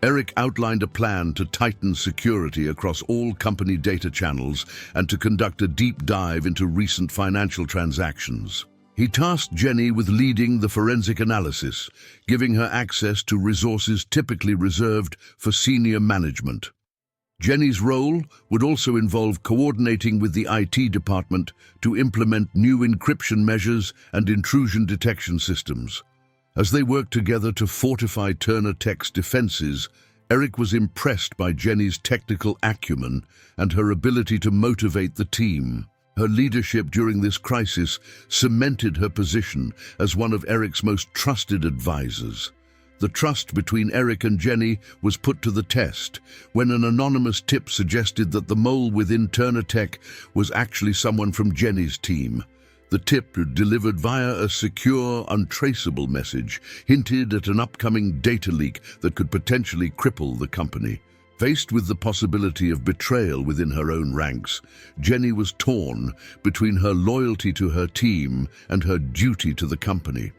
Eric outlined a plan to tighten security across all company data channels and to conduct a deep dive into recent financial transactions. He tasked Jenny with leading the forensic analysis, giving her access to resources typically reserved for senior management. Jenny's role would also involve coordinating with the IT department to implement new encryption measures and intrusion detection systems. As they worked together to fortify Turner Tech's defenses, Eric was impressed by Jenny's technical acumen and her ability to motivate the team. Her leadership during this crisis cemented her position as one of Eric's most trusted advisors. The trust between Eric and Jenny was put to the test when an anonymous tip suggested that the mole within Turner Tech was actually someone from Jenny's team. The tip, delivered via a secure, untraceable message, hinted at an upcoming data leak that could potentially cripple the company. Faced with the possibility of betrayal within her own ranks, Jenny was torn between her loyalty to her team and her duty to the company.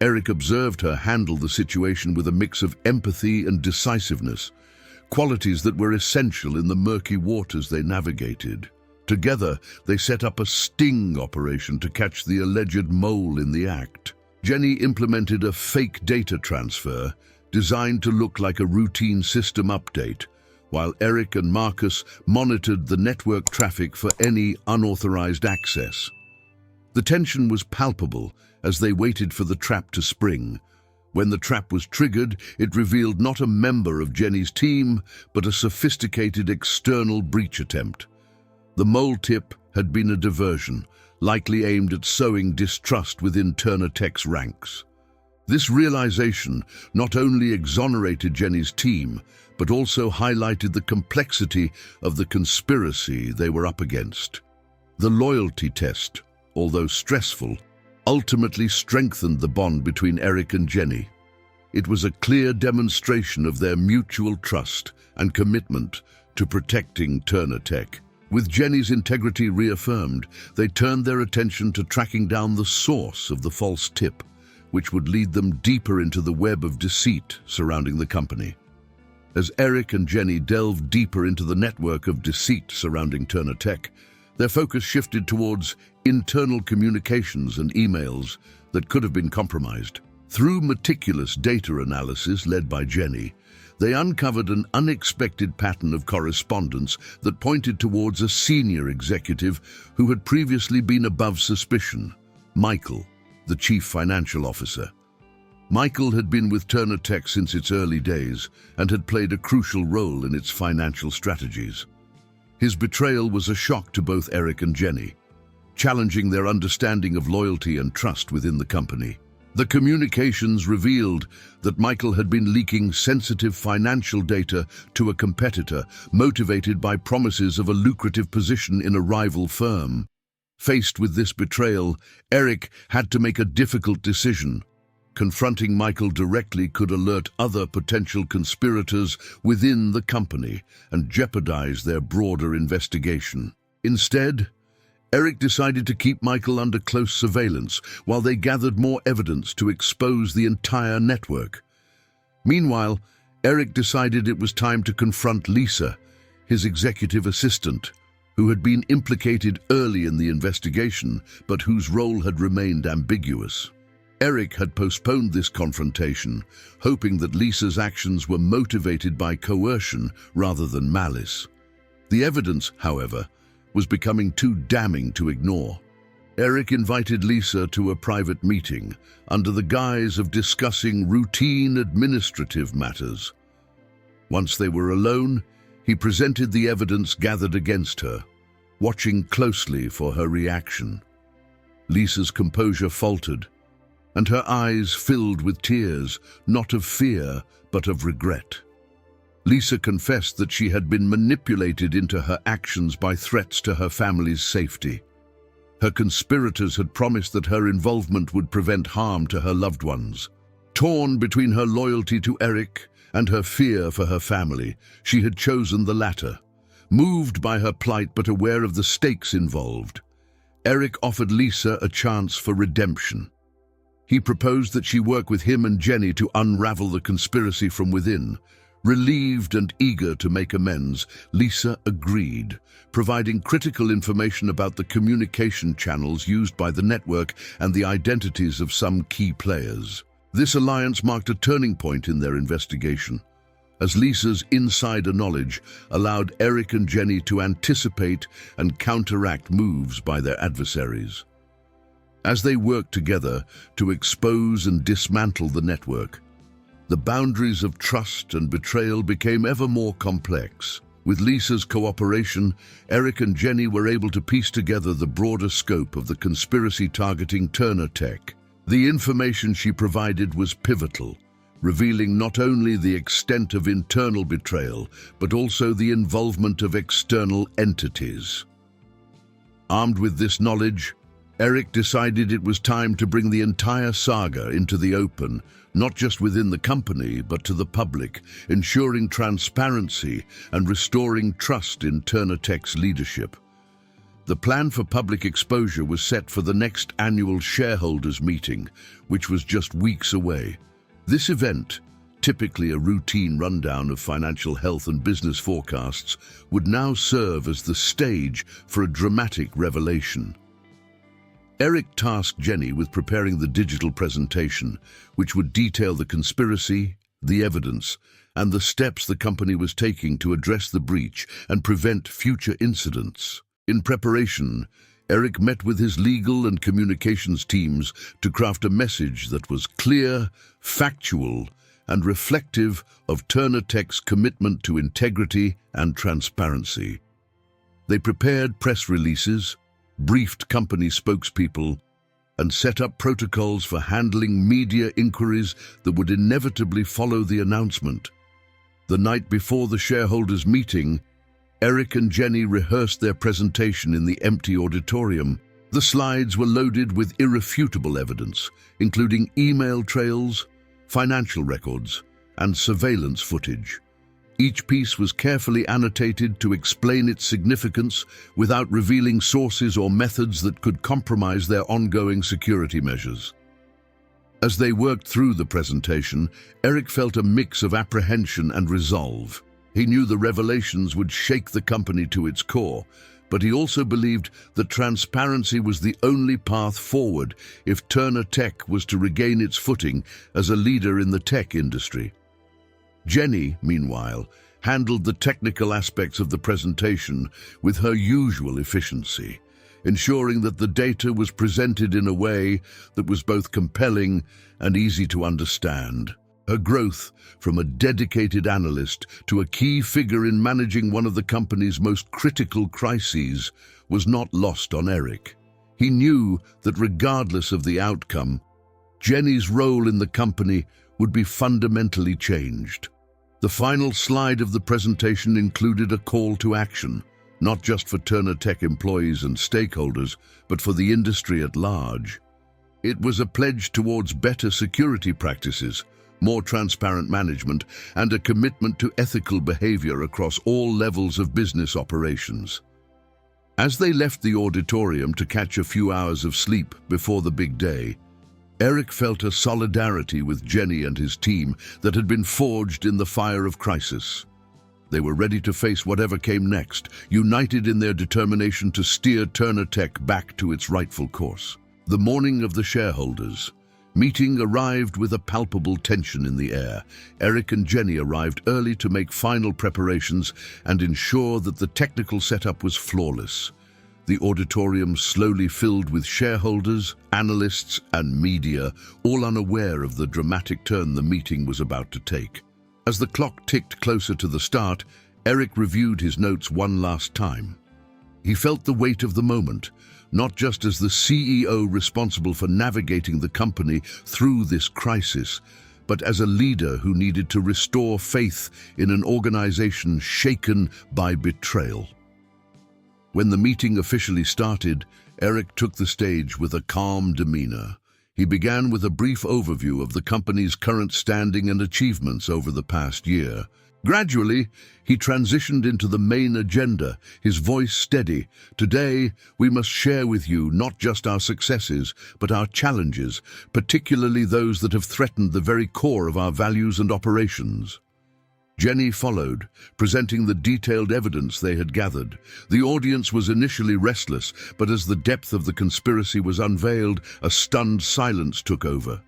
Eric observed her handle the situation with a mix of empathy and decisiveness. qualities that were essential in the murky waters they navigated. Together, they set up a sting operation to catch the alleged mole in the act. Jenny implemented a fake data transfer designed to look like a routine system update, while Eric and Marcus monitored the network traffic for any unauthorized access. The tension was palpable as they waited for the trap to spring. When the trap was triggered, it revealed not a member of Jenny's team, but a sophisticated external breach attempt. The mole tip had been a diversion, likely aimed at sowing distrust within Turner Tech's ranks. This realization not only exonerated Jenny's team, but also highlighted the complexity of the conspiracy they were up against. The loyalty test, although stressful, ultimately strengthened the bond between Eric and Jenny. It was a clear demonstration of their mutual trust and commitment to protecting Turner Tech. With Jenny's integrity reaffirmed, they turned their attention to tracking down the source of the false tip, which would lead them deeper into the web of deceit surrounding the company. As Eric and Jenny delved deeper into the network of deceit surrounding Turner Tech, their focus shifted towards internal communications and emails that could have been compromised. Through meticulous data analysis led by Jenny, they uncovered an unexpected pattern of correspondence that pointed towards a senior executive who had previously been above suspicion, Michael, the chief financial officer. Michael had been with Turner Tech since its early days and had played a crucial role in its financial strategies. His betrayal was a shock to both Eric and Jenny, challenging their understanding of loyalty and trust within the company. The communications revealed that Michael had been leaking sensitive financial data to a competitor, motivated by promises of a lucrative position in a rival firm. Faced with this betrayal, Eric had to make a difficult decision. Confronting Michael directly could alert other potential conspirators within the company and jeopardize their broader investigation. Instead, Eric decided to keep Michael under close surveillance while they gathered more evidence to expose the entire network. Meanwhile, Eric decided it was time to confront Lisa, his executive assistant, who had been implicated early in the investigation, but whose role had remained ambiguous. Eric had postponed this confrontation, hoping that Lisa's actions were motivated by coercion rather than malice. The evidence, however, was becoming too damning to ignore. Eric invited Lisa to a private meeting under the guise of discussing routine administrative matters. Once they were alone, he presented the evidence gathered against her, watching closely for her reaction. Lisa's composure faltered, and her eyes filled with tears, not of fear, but of regret. Lisa confessed that she had been manipulated into her actions by threats to her family's safety. Her conspirators had promised that her involvement would prevent harm to her loved ones. Torn between her loyalty to Eric and her fear for her family, she had chosen the latter. Moved by her plight but aware of the stakes involved, Eric offered Lisa a chance for redemption. He proposed that she work with him and Jenny to unravel the conspiracy from within. Relieved and eager to make amends, Lisa agreed, providing critical information about the communication channels used by the network and the identities of some key players. This alliance marked a turning point in their investigation, as Lisa's insider knowledge allowed Eric and Jenny to anticipate and counteract moves by their adversaries. As they worked together to expose and dismantle the network, the boundaries of trust and betrayal became ever more complex. With Lisa's cooperation, Eric and Jenny were able to piece together the broader scope of the conspiracy targeting Turner Tech. The information she provided was pivotal, revealing not only the extent of internal betrayal, but also the involvement of external entities. Armed with this knowledge, Eric decided it was time to bring the entire saga into the open, not just within the company, but to the public, ensuring transparency and restoring trust in Turner Tech's leadership. The plan for public exposure was set for the next annual shareholders meeting, which was just weeks away. This event, typically a routine rundown of financial health and business forecasts, would now serve as the stage for a dramatic revelation. Eric tasked Jenny with preparing the digital presentation, which would detail the conspiracy, the evidence, and the steps the company was taking to address the breach and prevent future incidents. In preparation, Eric met with his legal and communications teams to craft a message that was clear, factual, and reflective of Turner Tech's commitment to integrity and transparency. They prepared press releases, briefed company spokespeople, and set up protocols for handling media inquiries that would inevitably follow the announcement. The night before the shareholders' meeting, Eric and Jenny rehearsed their presentation in the empty auditorium. The slides were loaded with irrefutable evidence, including email trails, financial records, and surveillance footage. Each piece was carefully annotated to explain its significance without revealing sources or methods that could compromise their ongoing security measures. As they worked through the presentation, Eric felt a mix of apprehension and resolve. He knew the revelations would shake the company to its core, but he also believed that transparency was the only path forward if Turner Tech was to regain its footing as a leader in the tech industry. Jenny, meanwhile, handled the technical aspects of the presentation with her usual efficiency, ensuring that the data was presented in a way that was both compelling and easy to understand. Her growth from a dedicated analyst to a key figure in managing one of the company's most critical crises was not lost on Eric. He knew that regardless of the outcome, Jenny's role in the company would be fundamentally changed. The final slide of the presentation included a call to action, not just for Turner Tech employees and stakeholders, but for the industry at large. It was a pledge towards better security practices, more transparent management, and a commitment to ethical behavior across all levels of business operations. As they left the auditorium to catch a few hours of sleep before the big day, Eric felt a solidarity with Jenny and his team that had been forged in the fire of crisis. They were ready to face whatever came next, united in their determination to steer Turner Tech back to its rightful course. The morning of the shareholders' meeting arrived with a palpable tension in the air. Eric and Jenny arrived early to make final preparations and ensure that the technical setup was flawless. The auditorium slowly filled with shareholders, analysts, and media, all unaware of the dramatic turn the meeting was about to take. As the clock ticked closer to the start, Eric reviewed his notes one last time. He felt the weight of the moment, not just as the CEO responsible for navigating the company through this crisis, but as a leader who needed to restore faith in an organization shaken by betrayal. When the meeting officially started, Eric took the stage with a calm demeanor. He began with a brief overview of the company's current standing and achievements over the past year. Gradually, he transitioned into the main agenda, his voice steady. Today, we must share with you not just our successes, but our challenges, particularly those that have threatened the very core of our values and operations. Jenny followed, presenting the detailed evidence they had gathered. The audience was initially restless, but as the depth of the conspiracy was unveiled, a stunned silence took over.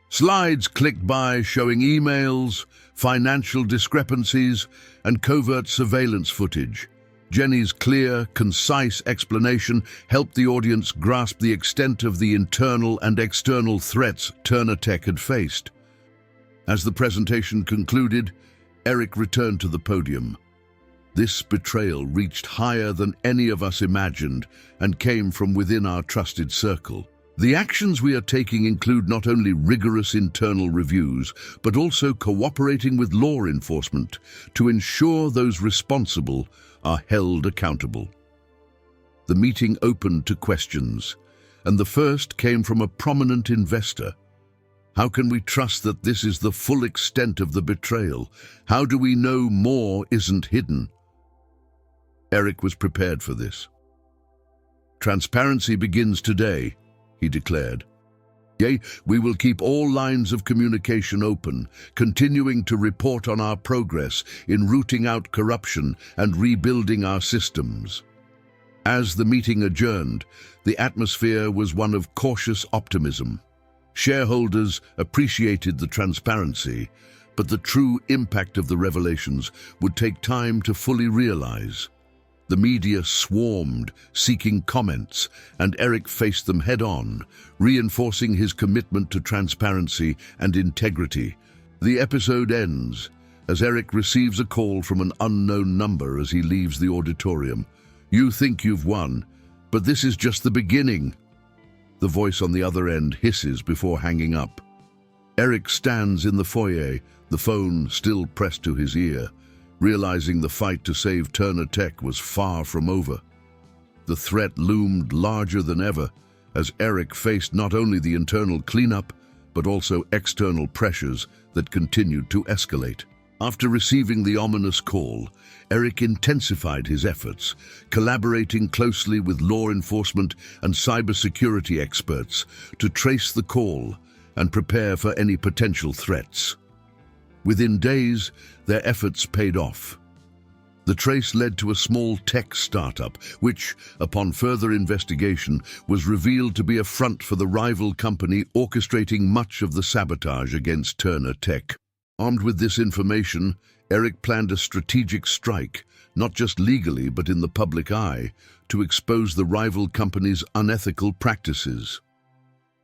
Slides clicked by showing emails, financial discrepancies, and covert surveillance footage. Jenny's clear, concise explanation helped the audience grasp the extent of the internal and external threats Turner Tech had faced. As the presentation concluded, Eric returned to the podium. This betrayal reached higher than any of us imagined and came from within our trusted circle. The actions we are taking include not only rigorous internal reviews, but also cooperating with law enforcement to ensure those responsible are held accountable. The meeting opened to questions, and the first came from a prominent investor. How can we trust that this is the full extent of the betrayal? How do we know more isn't hidden? Eric was prepared for this. "Transparency begins today," he declared. "Yea, we will keep all lines of communication open, continuing to report on our progress in rooting out corruption and rebuilding our systems." As the meeting adjourned, the atmosphere was one of cautious optimism. Shareholders appreciated the transparency, but the true impact of the revelations would take time to fully realize. The media swarmed, seeking comments, and Eric faced them head-on, reinforcing his commitment to transparency and integrity. The episode ends as Eric receives a call from an unknown number as he leaves the auditorium. "You think you've won, but this is just the beginning." The voice on the other end hisses before hanging up. Eric stands in the foyer, the phone still pressed to his ear, realizing the fight to save Turner Tech was far from over. The threat loomed larger than ever as Eric faced not only the internal cleanup, but also external pressures that continued to escalate. After receiving the ominous call, Eric intensified his efforts, collaborating closely with law enforcement and cybersecurity experts to trace the call and prepare for any potential threats. Within days, their efforts paid off. The trace led to a small tech startup, which, upon further investigation, was revealed to be a front for the rival company orchestrating much of the sabotage against Turner Tech. Armed with this information, Eric planned a strategic strike, not just legally but in the public eye, to expose the rival company's unethical practices.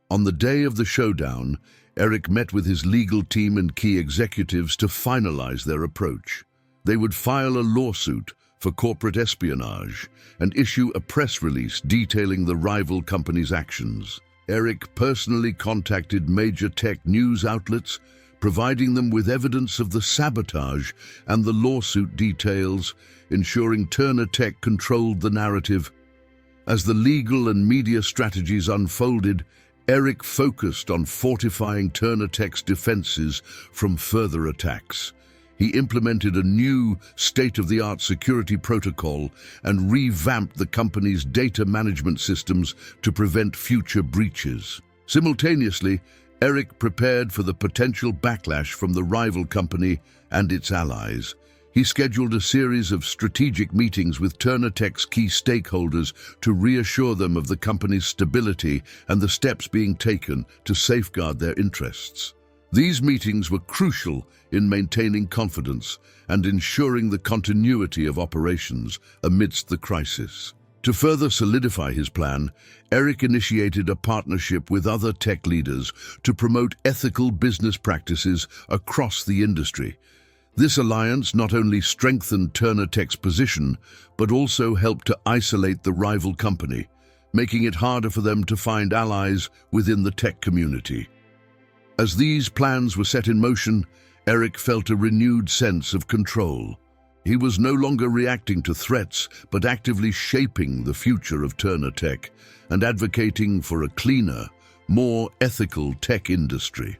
On the day of the showdown, Eric met with his legal team and key executives to finalize their approach. They would file a lawsuit for corporate espionage and issue a press release detailing the rival company's actions. Eric personally contacted major tech news outlets, providing them with evidence of the sabotage and the lawsuit details, ensuring Turner Tech controlled the narrative. As the legal and media strategies unfolded, Eric focused on fortifying Turner Tech's defenses from further attacks. He implemented a new state-of-the-art security protocol and revamped the company's data management systems to prevent future breaches. Simultaneously, Eric prepared for the potential backlash from the rival company and its allies. He scheduled a series of strategic meetings with Turner Tech's key stakeholders to reassure them of the company's stability and the steps being taken to safeguard their interests. These meetings were crucial in maintaining confidence and ensuring the continuity of operations amidst the crisis. To further solidify his plan, Eric initiated a partnership with other tech leaders to promote ethical business practices across the industry. This alliance not only strengthened Turner Tech's position, but also helped to isolate the rival company, making it harder for them to find allies within the tech community. As these plans were set in motion, Eric felt a renewed sense of control. He was no longer reacting to threats, but actively shaping the future of Turner Tech and advocating for a cleaner, more ethical tech industry.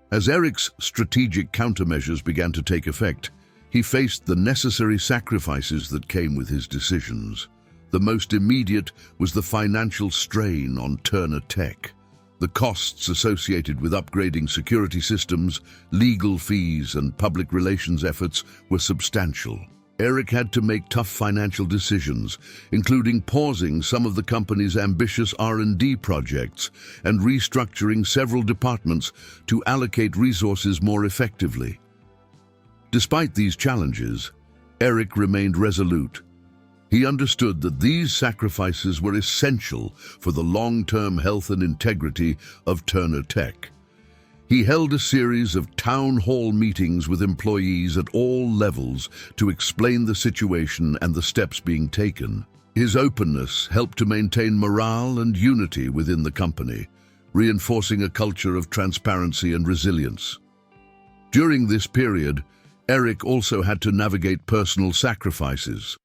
As Eric's strategic countermeasures began to take effect, he faced the necessary sacrifices that came with his decisions. The most immediate was the financial strain on Turner Tech. The costs associated with upgrading security systems, legal fees, and public relations efforts were substantial. Eric had to make tough financial decisions, including pausing some of the company's ambitious R&D projects and restructuring several departments to allocate resources more effectively. Despite these challenges, Eric remained resolute. He understood that these sacrifices were essential for the long-term health and integrity of Turner Tech. He held a series of town hall meetings with employees at all levels to explain the situation and the steps being taken. His openness helped to maintain morale and unity within the company, reinforcing a culture of transparency and resilience. During this period, Eric also had to navigate personal sacrifices.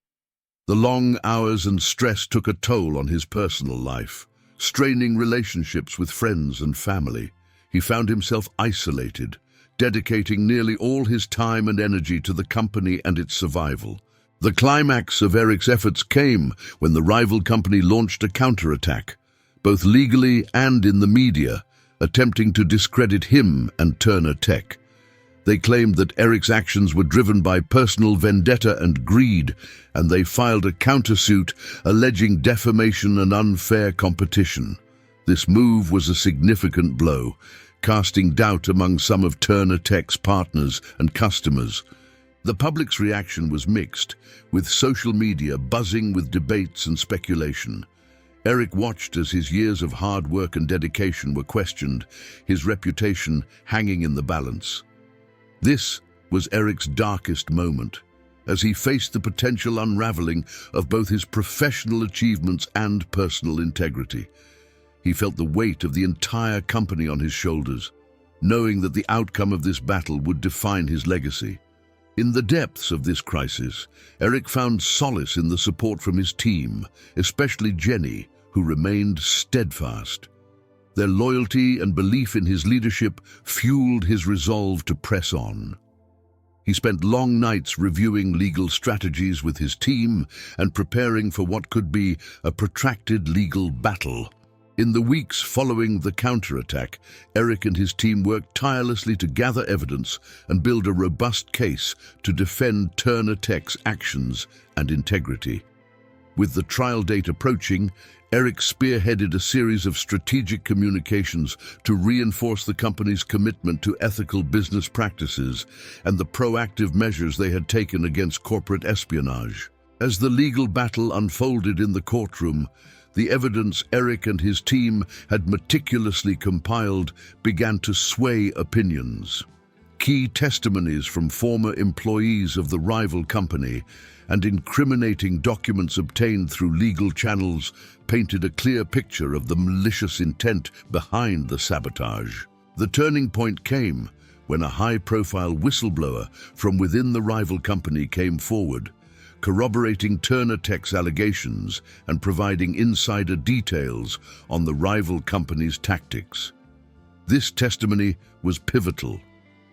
The long hours and stress took a toll on his personal life, straining relationships with friends and family. He found himself isolated, dedicating nearly all his time and energy to the company and its survival. The climax of Eric's efforts came when the rival company launched a counterattack, both legally and in the media, attempting to discredit him and Turner Tech. They claimed that Eric's actions were driven by personal vendetta and greed, and they filed a countersuit alleging defamation and unfair competition. This move was a significant blow, casting doubt among some of Turner Tech's partners and customers. The public's reaction was mixed, with social media buzzing with debates and speculation. Eric watched as his years of hard work and dedication were questioned, his reputation hanging in the balance. This was Eric's darkest moment, as he faced the potential unraveling of both his professional achievements and personal integrity. He felt the weight of the entire company on his shoulders, knowing that the outcome of this battle would define his legacy. In the depths of this crisis, Eric found solace in the support from his team, especially Jenny, who remained steadfast. Their loyalty and belief in his leadership fueled his resolve to press on. He spent long nights reviewing legal strategies with his team and preparing for what could be a protracted legal battle. In the weeks following the counterattack, Eric and his team worked tirelessly to gather evidence and build a robust case to defend Turner Tech's actions and integrity. With the trial date approaching, Eric spearheaded a series of strategic communications to reinforce the company's commitment to ethical business practices and the proactive measures they had taken against corporate espionage. As the legal battle unfolded in the courtroom, the evidence Eric and his team had meticulously compiled began to sway opinions. Key testimonies from former employees of the rival company and incriminating documents obtained through legal channels painted a clear picture of the malicious intent behind the sabotage. The turning point came when a high-profile whistleblower from within the rival company came forward, corroborating Turner Tech's allegations and providing insider details on the rival company's tactics. This testimony was pivotal,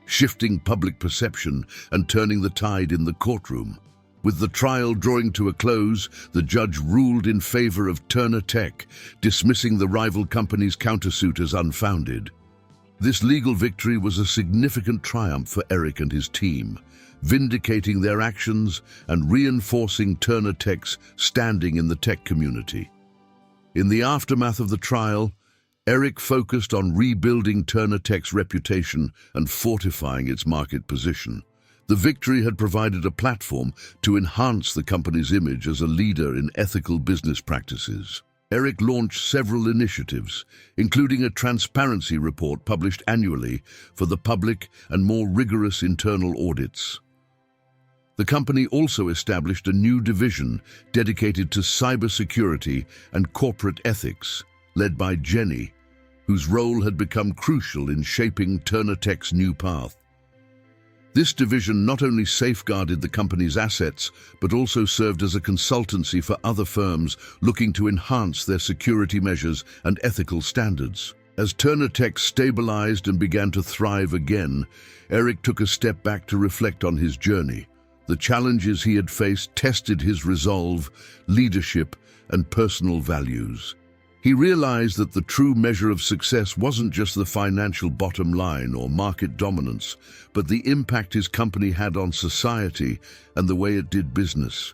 shifting public perception and turning the tide in the courtroom. With the trial drawing to a close, the judge ruled in favor of Turner Tech, dismissing the rival company's countersuit as unfounded. This legal victory was a significant triumph for Eric and his team, vindicating their actions and reinforcing Turner Tech's standing in the tech community. In the aftermath of the trial, Eric focused on rebuilding Turner Tech's reputation and fortifying its market position. The victory had provided a platform to enhance the company's image as a leader in ethical business practices. Eric launched several initiatives, including a transparency report published annually for the public and more rigorous internal audits. The company also established a new division dedicated to cybersecurity and corporate ethics, led by Jenny, whose role had become crucial in shaping Turner Tech's new path. This division not only safeguarded the company's assets, but also served as a consultancy for other firms looking to enhance their security measures and ethical standards. As Turner Tech stabilized and began to thrive again, Eric took a step back to reflect on his journey. The challenges he had faced tested his resolve, leadership, and personal values. He realized that the true measure of success wasn't just the financial bottom line or market dominance, but the impact his company had on society and the way it did business.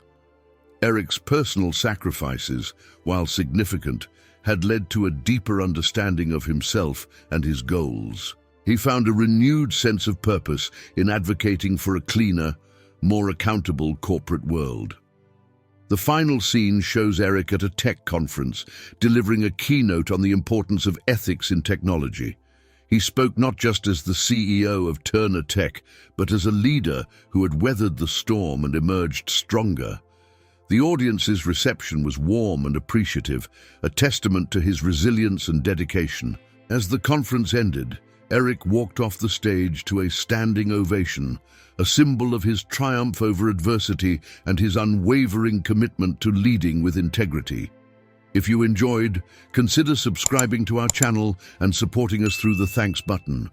Eric's personal sacrifices, while significant, had led to a deeper understanding of himself and his goals. He found a renewed sense of purpose in advocating for a cleaner, more accountable corporate world. The final scene shows Eric at a tech conference, delivering a keynote on the importance of ethics in technology. He spoke not just as the CEO of Turner Tech, but as a leader who had weathered the storm and emerged stronger. The audience's reception was warm and appreciative, a testament to his resilience and dedication. As the conference ended, Eric walked off the stage to a standing ovation, a symbol of his triumph over adversity and his unwavering commitment to leading with integrity. If you enjoyed, consider subscribing to our channel and supporting us through the thanks button.